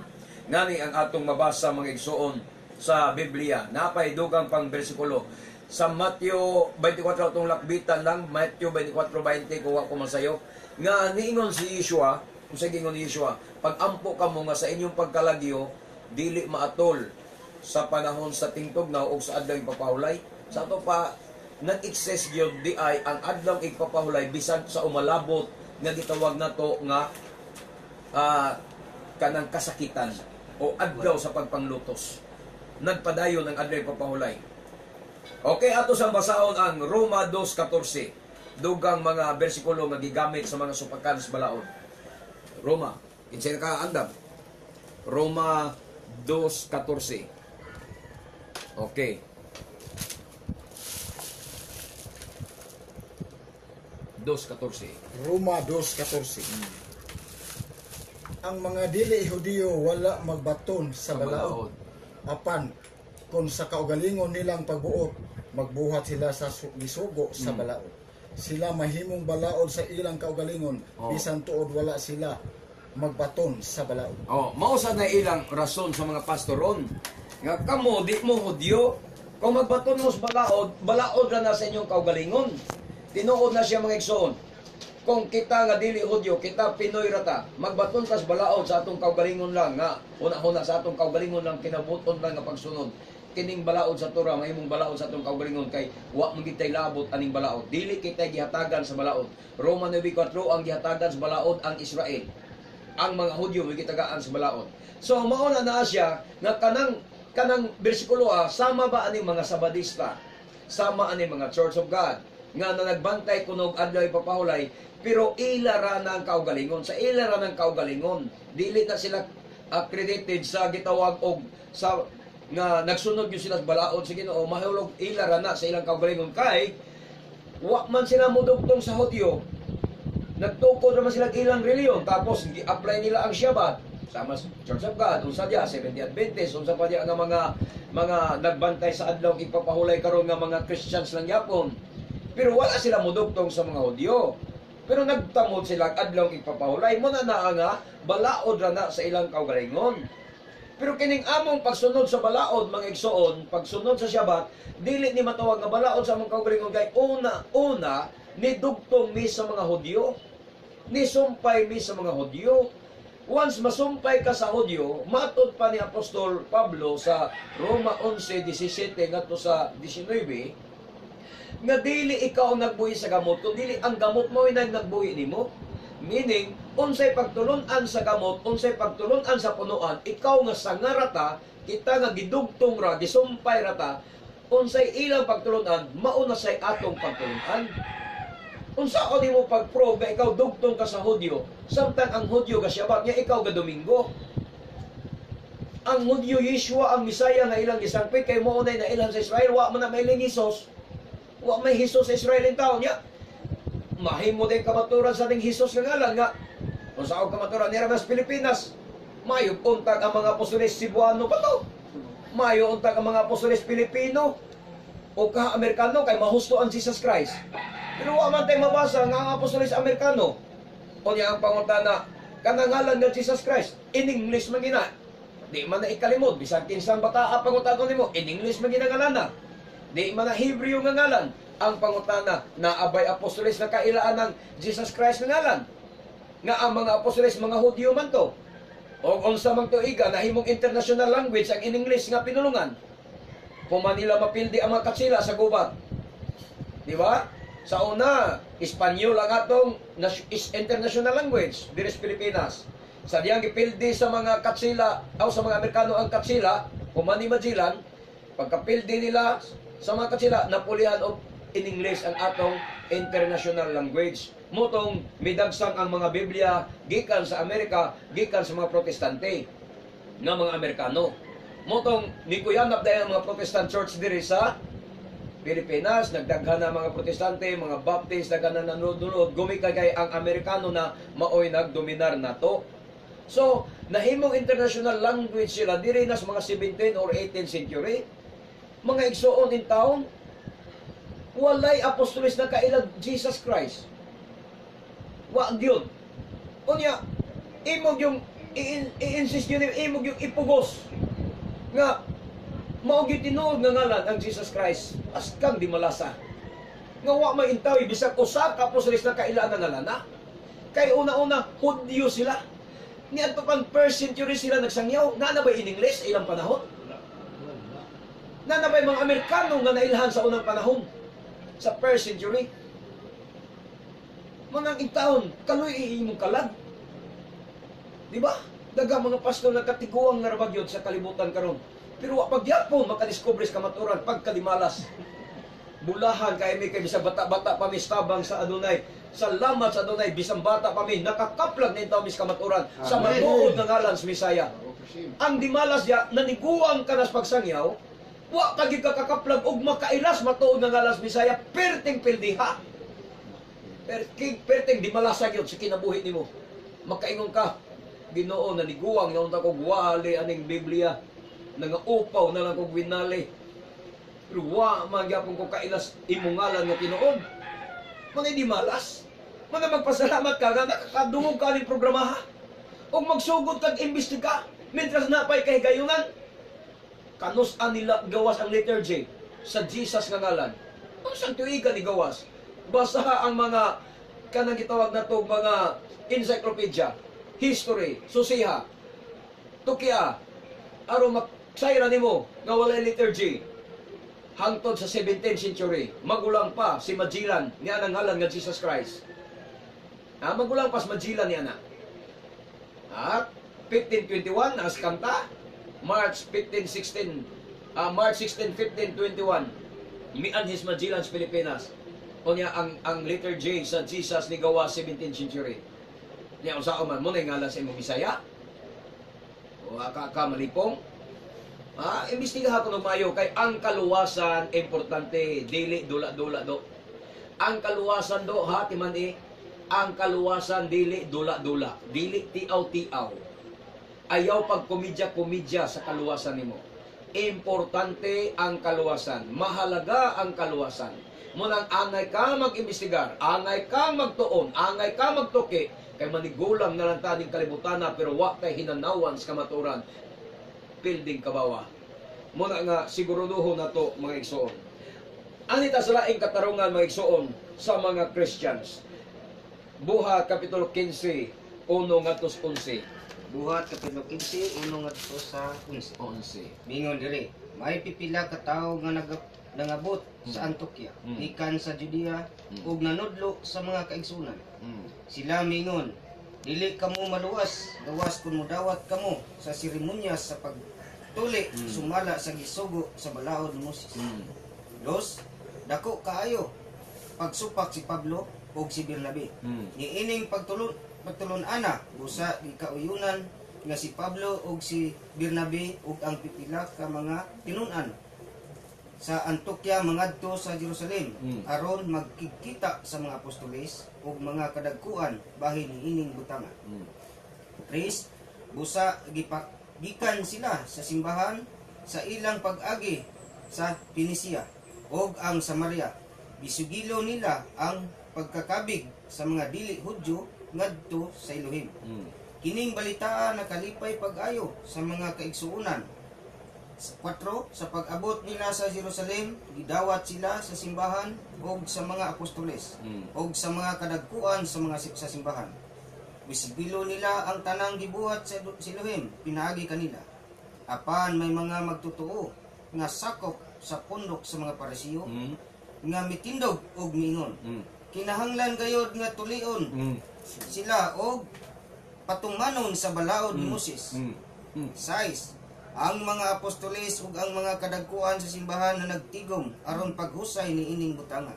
Ngani ang atong mabasa mga igsoon sa Biblia, napay dugang pang bersikulo sa Mateo 24 atong lakbitan lang, Mateo 24:20 kuha ko masayo nga niingon si Yeshua, usa gingon ni Yeshua, pag-ampo kamo nga sa inyong pagkalagyo dili maatol sa panahon sa tingtugnaw o sa adlaw ipapahulay. Sa ato pa nag-excess gyud di ay ang adlaw ipapahulay bisan sa umalabot nga gitawag nato nga kanang kasakitan o adlaw sa pagpanglutos. Nagpadayon ang adlaw ipapahulay. Okay, ato sang basahon ang Roma 2:14. Dugang mga bersikulo nga gigamit sa mga supakan sa balaod. Roma, kinsay ka andam? Roma 2:14. Okay. Roma 2:14. Ang mga dili Hudiyo wala magbaton sa balaod. Apan kung sa kaugalingon nilang pagbuot, magbuhat sila sa gisugo sa balaod. Sila mahimong balaod sa ilang kaugalingon, bisan tuod wala sila magbaton sa balaod. Mausa na ilang rason sa mga pastoron. Nga kamo, di mo Hudiyo. Kung magbaton mo sa balaod, balaod na sa inyong kaugalingon. Tinuod na siya mga igsoon. Kung kita nga dili Hudyo, kita Pinoy rata, magbaton tas balaod sa atong kaugalingon lang nga una-una sa atong kaugalingon lang kinabuton lang nga pagsunod. Kining balaod sa Torah, mahimong balaod sa atong kaugalingon kay wa man gid tay labot aning balaod. Dili kita gihatagan sa balaod. Roma 9:4 ang gihatagan sa balaod ang Israel. Ang mga Hudyo gitagaan sa balaod. So mao na siya nga kanang bersikulo sama ba aning mga Sabadista? Sama aning mga Church of God nga nagbantay kunog adlaw ipapahulay, pero ilara na ang kaugalingon. Sa ilara ng kaugalingon, dili na sila accredited sa gitawag og sa nga nagsunod yung sila balaod sa Ginoo, mahulog ilara na sa ilang kaugalingon kay wa man sila mudugtong sa Hudyo. Nagtukod naman sila ilang reliyon, tapos i-apply nila ang Shabbat sama Church of God, unsa diya Seventh-day Adventist, unsa pa diya nga mga nagbantay sa adlaw ipapahulay karon nga mga Christians lang yapon. Pero wala sila mudugtong sa mga Hudyo. Pero nagtamod sila adlaw ipapahulay mo na nga balaod ra na sa ilang kaugalingon. Pero kining among pagsunod sa balaod mga igsoon, pagsunod sa Shabbat, dili ni matawag nga balaod sa among kaugalingon kay una ni dugtong mi sa mga Hudyo. Ni sumpay mi sa mga Hudyo. Once masumpay ka sa Hudyo, matod pa ni Apostol Pablo sa Roma 11:17 ngadto sa 19, nga dili ikaw nagbuhi sa gamot, kung dili ang gamot mo ay nagbuhi nimo. Meaning, unsay pagtulunan sa gamot, unsay pagtulunan sa punuan, ikaw nga sangarata, kita nga gidugtong ra, gisumpay rata, unsay ilang pagtulunan, mauna say atong pagtulunan. Unsa ko nimo pag-prove nga ikaw dugtong ka sa Hudyo, samtang ang Hudyo ga Shabbat, nga ikaw ga Domingo. Ang Hudyo Yeshua ang Misaya nga ilang gisangpit kay mo na ilang sa Israel, wa man na may Hesus. Wa may Hesus sa Israel in taon niya. Mahimo din kamaturan sa ating Hesus nga ngalan nga. Kung saan kamaturan nila sa Pilipinas, mayo untag ang mga apostoles Cebuano pa to. Mayo untag ang mga apostoles Pilipino o ka-Amerikano kay mahusto ang Jesus Christ. Pero wa man tayo mabasa nga ang apostoles Amerikano. O niya ang pangutana, kanangalan ng Jesus Christ, in English man gina. Di man na ikalimod, bisan kinsang bata pangutana nimo, in English man ginangalana. Di man na Hebreo nga ngalan. Ang pangutana na abay apostoles na kailaan ng Jesus Christ nga ngalan. Nga ang mga apostoles mga Hudyo man to. O unsa man to iga na himong international language ang in English nga pinulungan. Human nila mapildi ang mga katsila sa gubat. Di ba? Sa una, Espanyol ang atong is international language diri sa Pilipinas. Sa diyang gipildi sa mga katsila o sa mga Amerikano ang katsila, human ni Magellan, pagkapildi nila sa mga katsila, napulihan og in English ang atong international language. Motong midagsang ang mga Biblia gikan sa Amerika, gikan sa mga protestante nga mga Amerikano. Motong nikuyanap dahil ang mga Protestant church diri sa Pilipinas, nagdaghan na mga protestante, mga baptist, daghan na nanunod, gumikagay ang Amerikano na maoy nagdominar na to. So, nahimong international language sila diri na sa mga 17 or 18th century. Mga igsoon in town, walay apostoles na kailag Jesus Christ. Wa gyud. Unya, imog yung i-insist yun, imog yung ipugos nga mao gyud tinuod nga ngalan ang Jesus Christ as kang di malasa. Nga wa may intawi bisag usa ka apostoles na kaila nga ngalan na. Kay una-una Hudyo sila. Niadto pang first century sila nagsangyaw. Na ba in English sa ilang panahon? Na ba mga Amerikano nga nailhan sa unang panahon sa first century? Manang intawon, kaloy iimong kalag. Di ba? Daga mga pastor nagkatiguang nga rabagyod sa kalibutan karon. Pero wa pagyapon makadiscover sa kamaturan pagkalimalas. Bulahan kay mi kay bisag bata-bata pa mi stabang sa adunay. Salamat sa adunay bisang bata pa mi nakakaplag na intaw mi sa kamaturan sa matuod nga ngalan sa Bisaya. Ang dimalas ya naniguang kanas pagsangyaw, wa pagid ka kakaplag og makailas matuod nga ngalan sa Bisaya perting pildiha. Perting di malasa gyud sa kinabuhi nimo. Makaingon ka, Ginoo naniguang na unta kog wali aning Biblia. Nangaupaw na lang kog winali. Pero wa magyapon ko kailas imong ngalan nga tinuod. Mga di malas. Mga magpasalamat ka nga nakakadungog ka ning programaha. O magsugod kag imbestiga mentras napay kay gayunan. Kanus-an nila gawas ang liturgy sa Jesus nga ngalan. Ang santuigan ni gawas. Basa ang mga kanang gitawag na to mga encyclopedia, history, susiha, tukya, aron maksayra nimo nga walay liturgy hangtod sa 17th century. Magulang pa si Magellan niya ang ngalan nga Jesus Christ. Magulang pa si Magellan niya na. At 1521 as kanta, March 16, 15, 21, mianhis Magellan sa Pilipinas. O niya ang liturgy sa Jesus ni gawa 17th century. Niya usa man mo na ngalan sa imong Bisaya. O ka malipong. Imbestigahan ko ng mayo kay ang kaluwasan importante, dili dula-dula do. Ang kaluwasan do hati man ang kaluwasan dili dula-dula, dili tiaw-tiaw. Ayaw pag komedya-komedya sa kaluwasan nimo. Importante ang kaluwasan, mahalaga ang kaluwasan. Munang angay ka mag-imbestigar, angay ka magtuon, angay ka magtuki, kay manigulang na lang taning kalibutan na pero wa kay hinanawan sa kamaturan. Pilding kabawa. Muna nga siguruduho na to mga igsoon. Anita sa laing katarungan mga igsoon sa mga Christians. Buhat Kapitulo 15, 1-11. Buhat Kapitulo 15, 1-11. Mingon diri, may pipila ka tawo nga nangabot sa Antokya, ikan sa Judea, ug nanudlo sa mga kaigsunan. Sila mingon, dili kamo maluwas, gawas kung mudawat kamo sa seremonyas sa pagtuli, sumala sa gisugo sa balaod ni Moses. Dos, dako kaayo, pagsupak si Pablo ug si Bernabe. Niining pagtulon ana, busa di kauyunan nga si Pablo ug si Bernabe ug ang pipila ka mga tinun-an sa Antokya mangadto sa Jerusalem aron magkikita sa mga apostoles ug mga kadagkuan bahin niining butangan. Chris, busa gikan sila sa simbahan sa ilang pag-agi sa Pinisia ug ang Samaria. Bisugilo nila ang pagkakabig sa mga dili Hudyo ngadto sa Elohim. Kining balitaan nakalipay pag-ayo sa mga kaigsuonan. 4. Sa pag-abot nila sa Jerusalem, gidawat sila sa simbahan o sa mga apostoles o sa mga kadagkuan sa simbahan. Bisibilo nila ang tanang gibuhat sa Elohim, pinaagi kanila. Apan may mga magtutuo nga sakop sa pundok sa mga Parisiyo nga mitindog og miingon. Kinahanglan gayod nga tulion sila og patumanon sa balaod ni Moses. 6. Ang mga apostoles ug ang mga kadagkuan sa simbahan na nagtigom aron paghusay ni ining butangan.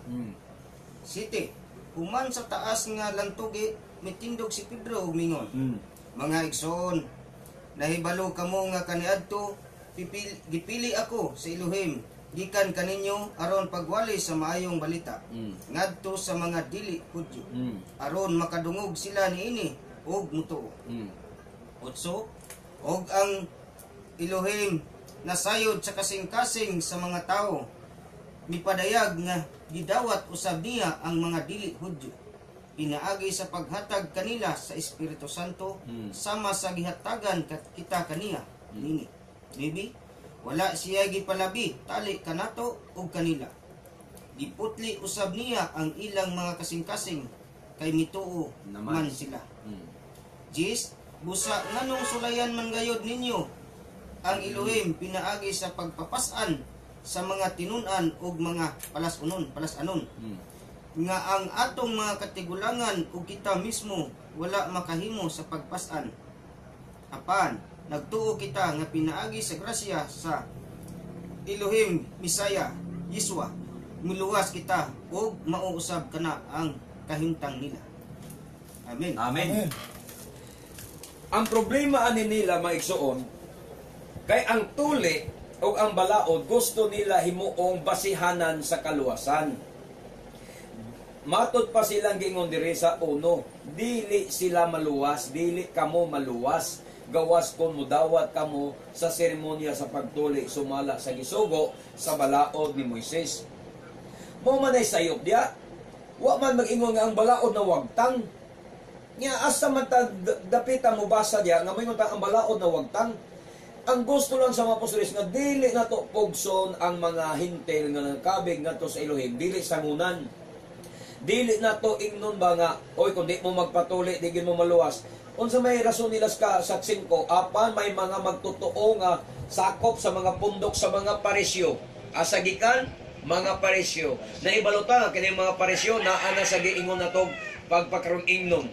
7. Human sa taas nga lantugi mitindog si Pedro ug mingon. Mga igsoon, nahibalo kamo nga kaniadto gipili ako sa Elohim gikan kaninyo aron pagwali sa maayong balita ngadto sa mga dili Hudyo aron makadungog sila niini og mutuo. 8. Og ang Elohim nasayod sa kasing-kasing sa mga tao mipadayag nga gidawat usab niya ang mga dili Hudyo pinaagi sa paghatag kanila sa Espiritu Santo sama sa gihatagan kita kaniya nini. Bibi, wala siya gipalabi tali kanato ug kanila. Giputli usab niya ang ilang mga kasing-kasing kay mituo man sila. 10. Busa nganong sulayan man gayod ninyo ang Elohim pinaagi sa pagpapasan sa mga tinun-an ug mga palasanon nga ang atong mga katigulangan ug kita mismo wala makahimo sa pagpasan. Apan nagtuo kita nga pinaagi sa grasya sa Elohim Misaya Yeswa muluwas kita ug mauusab kana ang kahimtang nila. Amen. Amen. Ang problema ani nila maigsoon kay ang tuli o ang balaod gusto nila himuong basihanan sa kaluwasan. Matod pa silang gingon diri sa 1, dili sila maluwas, dili kamo maluwas. Gawas kon mudawat kamo sa seremonya sa pagtuli sumala sa gisugo sa balaod ni Moises. Mo man ay sayop dia. Wa man mag-ingon nga ang balaod na wagtang. Nya asa man ta dapita mo basa dia nga moingon ta ang balaod na wagtang. Ang gusto lang sa mga apostoles nga dili nato pugson ang mga hintel nga nagkabig ngadto sa Elohim, dili sangunan. Dili nato ingnon ba nga oy kun di mo magpatuli di gid mo maluwas. Unsa may rason nila sa 5 apan may mga magtotoo nga sakop sa mga pundok sa mga parisyo. Asa gikan mga parisyo. Naibaluta kini mga parisyo naa na sa giingon natong pagpakaron ingnon.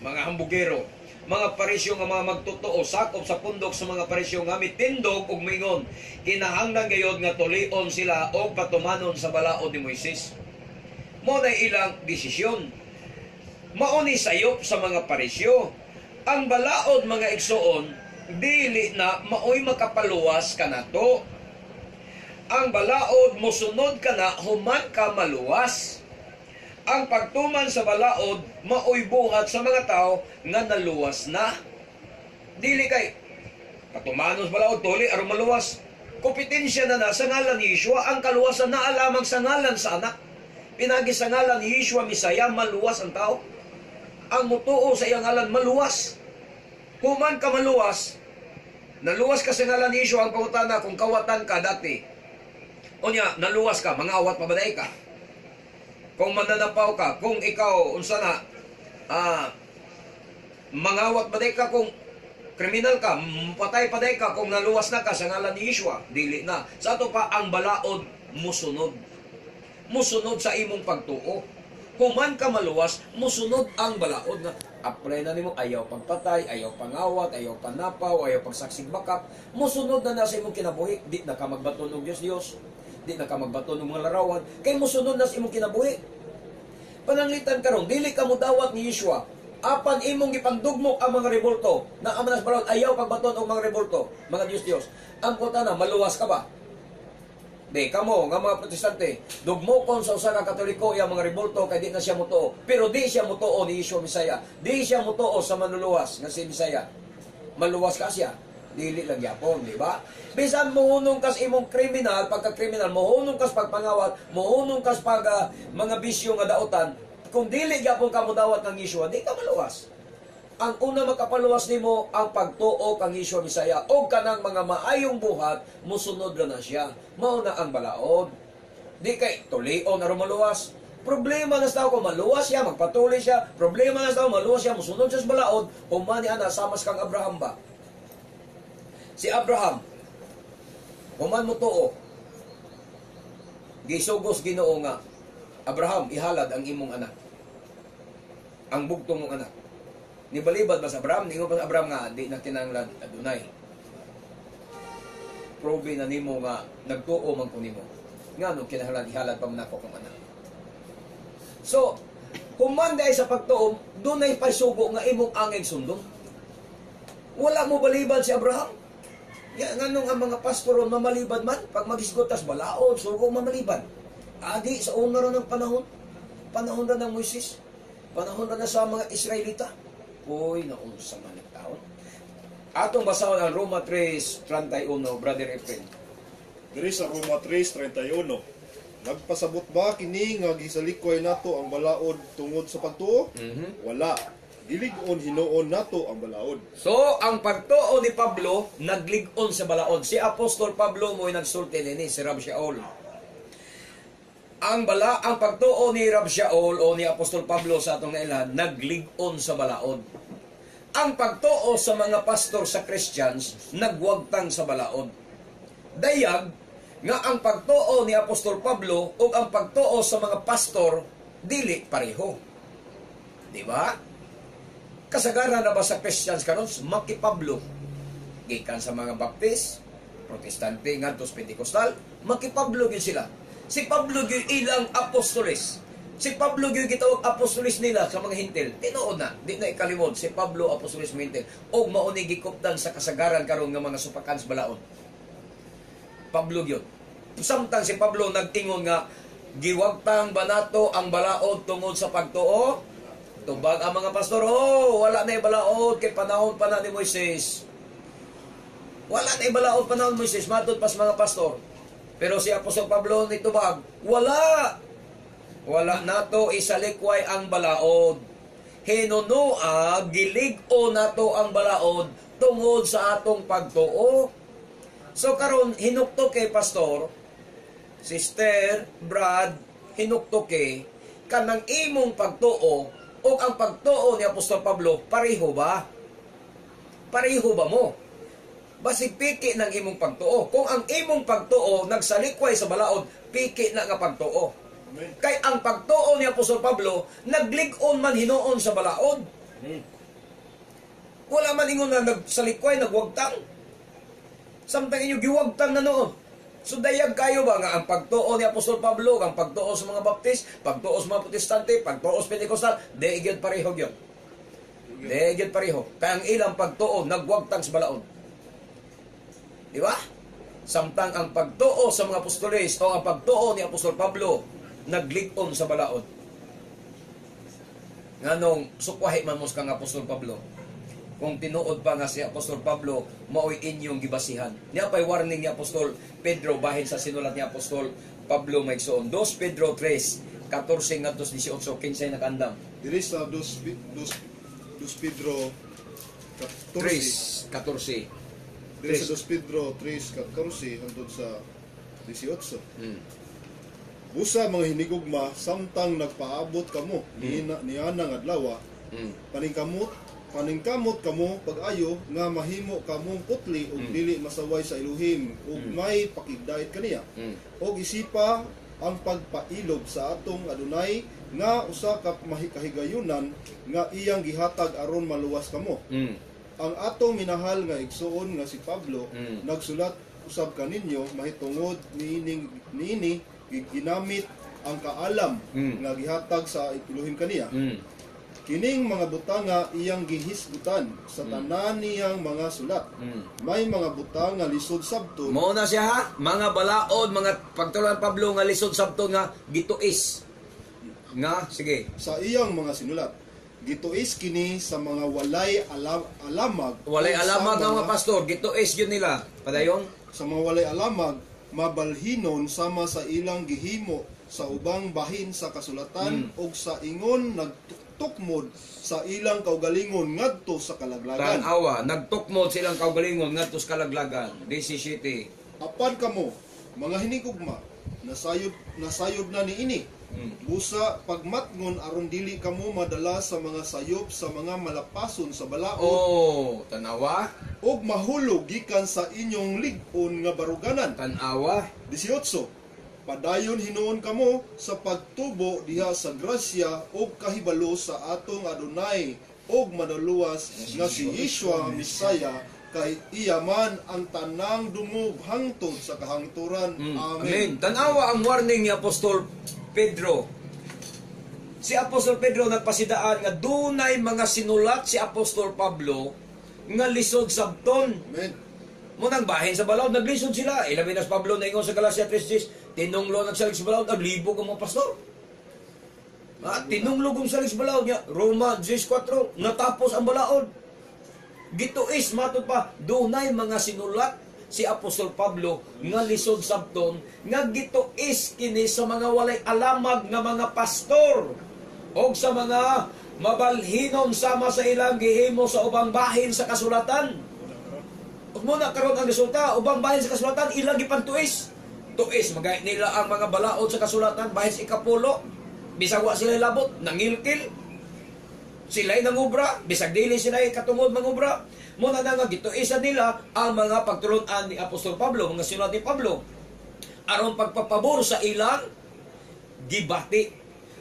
Mga hambugero, mga parisyo nga mga magtotoo sakop sa pundok sa mga parisyo nga mitindog ug mingon kinahanglan gayod nga tulion sila og patumanon sa balaod ni Moises. Mo na ilang desisyon. Mauni sayop sa mga parisyo. Ang balaod mga igsoon dili na maoy makapaluwas kanato. Ang balaod mosunod kana human ka maluwas. Ang pagtuman sa balaod maoy buhat sa mga tao nga naluwas na. Dili kay patumanon sa balaod tuli aron maluwas. Kompetensya na sa ngalan ni Yeshua ang kaluwasan na alamang sa ngalan sa anak. Pinagi sa ngalan ni Yeshua Misaya maluwas ang tao. Ang mutuo sa iyang ngalan maluwas. Human ka maluwas, naluwas ka sa ngalan ni Yeshua ang pangutana kung kawatan ka dati. Unya, naluwas ka, mangawat pabaday ka. Kung mananapaw ka, kung ikaw, unsa na, mangawat paday ka, kung kriminal ka, patay paday ka, kung naluwas na ka sa ngalan ni Yeshua, dili na. Sa ato pa, ang balaod, musunod. Musunod sa imong pagtuo. Human ka maluwas, musunod ang balaod na apply na nimo ayaw pagpatay, ayaw pangawat, ayaw panapaw, ayaw pagsaksig bakap. Musunod na sa imong kinabuhi, di na ka magbaton og Dios, di na ka magbaton og mga larawan, kay musunod na sa imong kinabuhi. Pananglitan karon, dili ka mudawat ni Yeshua. Apan imong gipandugmok ang mga rebolto, na amanas balod ayaw pagbaton og mga rebolto, mga Dios. Ang putana, maluwas ka ba? Di kamo nga mga protestante dugmokon sa usa ka katoliko yang mga rebolto kay di na siya mutuo, pero di siya mutuo ni Yeshua Misaya, di siya mutuo sa manluluwas nga si Misaya. Maluwas ka siya, dili lang yapon, di ba? Bisan mohunong kas imong kriminal, pagka-kriminal mohunong kas pagpangawat, mohunong kas pag mga bisyo nga daotan, kung dili gyapon ka modawat ng Yeshua, di ka maluwas. Ang una makapaluwas nimo ang pagtuo kang Yeshua Misaya o kanang mga maayong buhat musunod na siya. Mao na ang balaod. Di kay tulion na maluwas. Problema na sa tao kung maluwas siya, magpatuloy siya. Problema na sa tao maluwas siya, musunod siya sa balaod. Humani ana samas kang Abraham ba? Si Abraham Human mo tuo. Gisugos Ginoo nga, Abraham, ihalad ang imong anak. Ang bugtong mong anak. Nibalibad ba sa Abraham? Ningon pa sa Abraham nga, di na kinanglan adunay. Probe na nimo nga, nagtuo man ko nimo. Nga no, kinahanglan ihalad pa man ako kong anak. So, human dahil sa pagtuo, doon ay pasugo nga imong angay sundong. Wala mo balibad si Abraham. Yan nga nung ang mga pastoron mamalibad man, pag magisgotas balaod, sugo mamalibad. Adi sa una rin ng panahon. Panahon rin ng Moises. Panahon rin na sa mga Israelita. Uy, naunsa man ang taon. Atong basahon ang Roma 3:31, Brother Efren. Diri sa Roma 3:31. Nagpasabot ba kini nga gisalikoy nato ang balaod tungod sa pagtuo? Wala. Dilig-on hinuon nato ang balaod. So, ang pagtuo ni Pablo, naglig-on sa balaod. Si Apostol Pablo mo'y nagsulti nini, si Rab Shaul. Ang pagtuo ni Rab Shaul o ni Apostol Pablo sa atong nailan, naglig-on sa balaod. Ang pagtuo sa mga pastor sa Christians, nagwagtang sa balaod. Dayag, nga ang pagtuo ni Apostol Pablo o ang pagtuo sa mga pastor, dili pareho. Di ba? Kasagaran na ba sa Christians karon makipablo gikan sa mga Baptist, Protestante ngadto sa Pentecostal, makipablo gyud sila. Si Pablo gyud ilang apostoles. Si Pablo gyud gitawag apostoles nila sa mga Hintil. Tinuod na, di na ikalimod si Pablo apostoles mga Hintil og mao ni gikuptan sa kasagaran karon nga mga supakan sa balaod. Pablo gyud. Samtang si Pablo nag-ingon nga giwagtang ba nato ang balaod tungod sa pagtuo? Tubag ang mga pastor, wala na ibalaod kay panahon pa na ni Moises. Wala na ibalaod panahon ni Moises, matod pa sa mga pastor. Pero si Apostol Pablo ni tubag, wala. Wala nato isalikway ang balaod. Hinunua, gilig-o nato ang balaod tungod sa atong pagtuo. So karon hinukto kay pastor, sister, brad, hinukto kay kanang imong pagtuo o ang pagtuo ni Apostol Pablo, pareho ba? Pareho ba mo? Basig piki ng imong pagtuo. Kung ang imong pagtuo nagsalikway sa balaod, piki na nga pagtuo. Amen. Kay ang pagtuo ni Apostol Pablo, naglig-on man hinuon sa balaod. Wala man ingon na nagsalikway, nagwagtang. Samtang inyo giwagtang na noon. So dayag kayo ba nga ang pagtuo ni Apostol Pablo, ang pagtuo sa mga Baptist, pagtuo sa mga Protestante, pagtuo sa Pentecostal, deigid pareho gyud. Deigid pareho. Kaya ang ilang pagtuo nagwagtang sa balaod. Di ba? Samtang ang pagtuo sa mga apostoles o ang pagtuo ni Apostol Pablo naglig-on sa balaod. Nganong sukwahi man mo kang Apostol Pablo. Kung tinuod pa nga si Apostol Pablo, mao'y inyong gibasihan. Niya pa'y warning ni Apostol Pedro bahin sa sinulat ni Apostol Pablo maigsoon. 2 Pedro 3, 14 nga 18, kinsay nakandam. Diri sa 2 Pedro 14. 3, 14. Diri sa 2 Pedro 3:14 hangtod sa 18. Busa mga hinigugma samtang nagpaabot kamo niya nga adlaw, paningkamot kamo pag-ayo nga mahimo kamong putli ug dili masaway sa Elohim ug may pakigdait kaniya. Og isipa ang pagpailog sa atong Adunay nga usa ka kahigayunan nga iyang gihatag aron maluwas kamo. Ang atong minahal nga igsuon nga si Pablo nagsulat usab kaninyo mahitungod niini ginamit ang kaalam nga gihatag sa Elohim kaniya. Kining mga butanga iyang gihisgutan sa tanan niyang mga sulat. May mga butanga lisod sabton. Mao na siya ha, mga balaod, mga pagtulan Pablo nga lisod sabton nga gituis. Nga, sige. Sa iyang mga sinulat. Gituis kini sa mga walay alamag. Walay o alamag sa nga mga pastor, gituis yun nila. Padayon? Sa mga walay alamag, mabalhinon sama sa ilang gihimo sa ubang bahin sa kasulatan ug sa ingon nagtukmod sa ilang kaugalingon ngadto sa kalaglagan. Tanawa, nagtukmod silang kaugalingon ngadto sa kalaglagan. 17. Apan kamo, mga hinigugma, nasayod na niini Busa pagmatngon aron dili kamo madala sa mga sayop sa mga malapason sa balaod Oh, tanawa, ug mahulog gikan sa inyong lig-on nga baruganan. tanawa. 18. Padayon hinuon kamo sa pagtubo diha sa grasya ug kahibalo sa atong Adonai ug manuluwas nga si Yeshua Misaya, kay iya man ang tanang dungog hangtod sa kahangturan. Amen. Amen. Tanawa ang warning ni Apostol Pedro. Si Apostol Pedro nagpasidaan nga dunay mga sinulat si Apostol Pablo nga lisod sabton. Amen. Munang bahin sa balaod, naglisod sila. Ilabi na si Pablo na ingon sa Galacia 3:6, tinunglo nagsalig sa balaod, naglibo ka mga pastor. Tinunglo kong salig sa balaod niya. Roma 10:4, natapos ang balaod. Gituis, matod pa, dunay mga sinulat si Apostol Pablo nga lisod sabton, nga gituis kini sa mga walay alamag nga mga pastor o sa mga mabalhinon sama sa ilang gihimo sa ubang bahin sa kasulatan. Ug muna karon ang resulta, ubang bahin sa kasulatan ilang gipantuis. Tuis magay nila ang mga balaod sa kasulatan bahin sa ikapulo. Bisag wa sila labot, nangilkil. Sila'y nangubra, bisag dili sila'y katungod mangubra. Muna na nga gituisan nila ang mga pagtulunan ni Apostol Pablo, mga sinulat ni Pablo. Aron pagpapabor sa ilang gibati.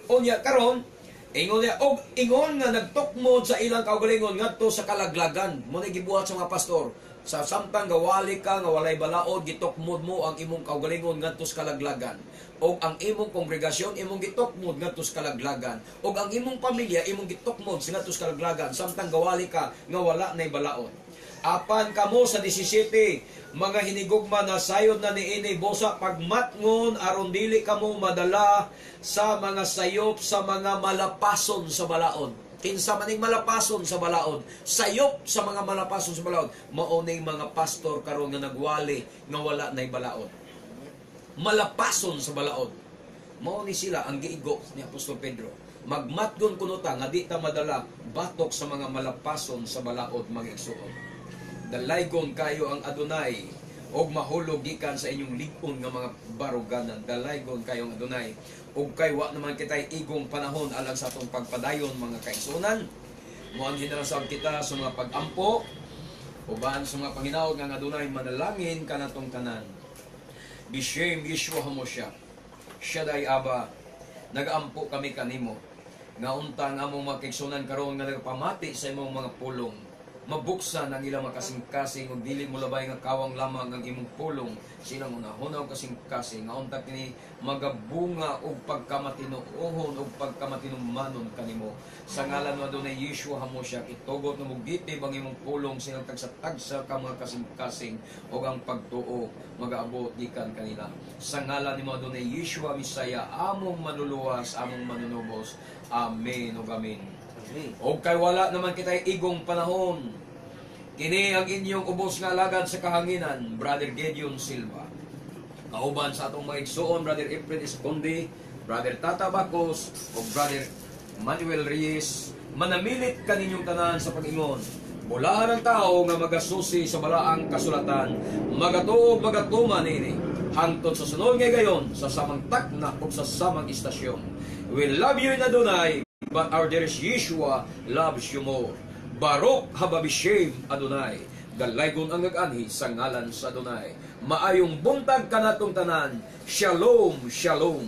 Unya karon ingon niya, og ingon nga nagtukmod sa ilang kaugalingon ngadto sa kalaglagan. Muna gibuhat sa mga pastor. Sa samtang gawali ka nga walay balaod, gitukmod mo ang imong kaugalingon ngadto sa kalaglagan. Og ang imong kongregasyon imong gitukmod ngadto sa kalaglagan. Og ang imong pamilya imong gitukmod ngadto sa kalaglagan samtang gawali ka nga wala nay balaod. Apan kamo sa 17, mga hinigugma na sayod na niini bosa pagmatngon aron dili kamo madala sa mga sayop sa mga malapason sa balaod. Kinsa maning malapason sa balaod, sayop sa mga malapason sa balaod, mao nay mga pastor karon nga nagwali nga wala nay balaod. Malapason sa balaod. Mao ni sila ang giigo ni Apostol Pedro. Magmatgon kuno ta nga di ta madala batok sa mga malapason sa balaod mga igsuon. Dalaygon kayo ang Adonai og mahulog gikan sa inyong lig-on nga mga baruganan. Dalaygon kayo ang Adonai ug kay wa naman kitay igong panahon alang sa atong pagpadayon mga kaigsuonan. Moang hinarasab kita sa mga pag-ampo uban sa mga panginaog nga Adonai manalangin kanatong tanan. Bishem Yeshua HaMashiach. Shaddai Abba, nag-ampo kami kanimo. Nga untang among mga kaigsuonan karon nga nagpamati sa imong mga pulong. Mabuksan ang ilang makasing-kasing ug dili mo labay nga kawang lamang ang imong pulong silang una-una og kasing-kasing nga unta kini magabunga og pagkamatinuohon og pagkamatinumanon kanimo sa ngalan mo Adonai Yeshua HaMashiach. Itugot na mugitib ang imong pulong silang tagsa-tagsa ka mga kasing-kasing ug ang pagtuo magaabot gikan kanila sa ngalan ni Adonai Yeshua Misaya, among manuluwas, among manunubos. Amen ug amen. O kay wala naman kitay igong panahon, kini ang inyong ubos nga alagad sa kahanginan, Brother Gideon Silva. Kauban sa atong mga igsuon, Brother Efren Esconde, Brother Tata Bacos, o Brother Manuel Reyes, manamilit kaninyong tanan sa pag-ingon. Bulaan ang tao nga magasusi sa balaang kasulatan, magatuog magatuman ini, hangtod sa sunod nga gayon, sa samang takna o sa samang istasyon. We love you in Adonai, but our dearest Yeshua loves you more. Baruch haba b'shem Adonai. Dalaygon ang nag-anhi sa ngalan sa Adonai. Maayong buntag kanatong tanan. Shalom, shalom.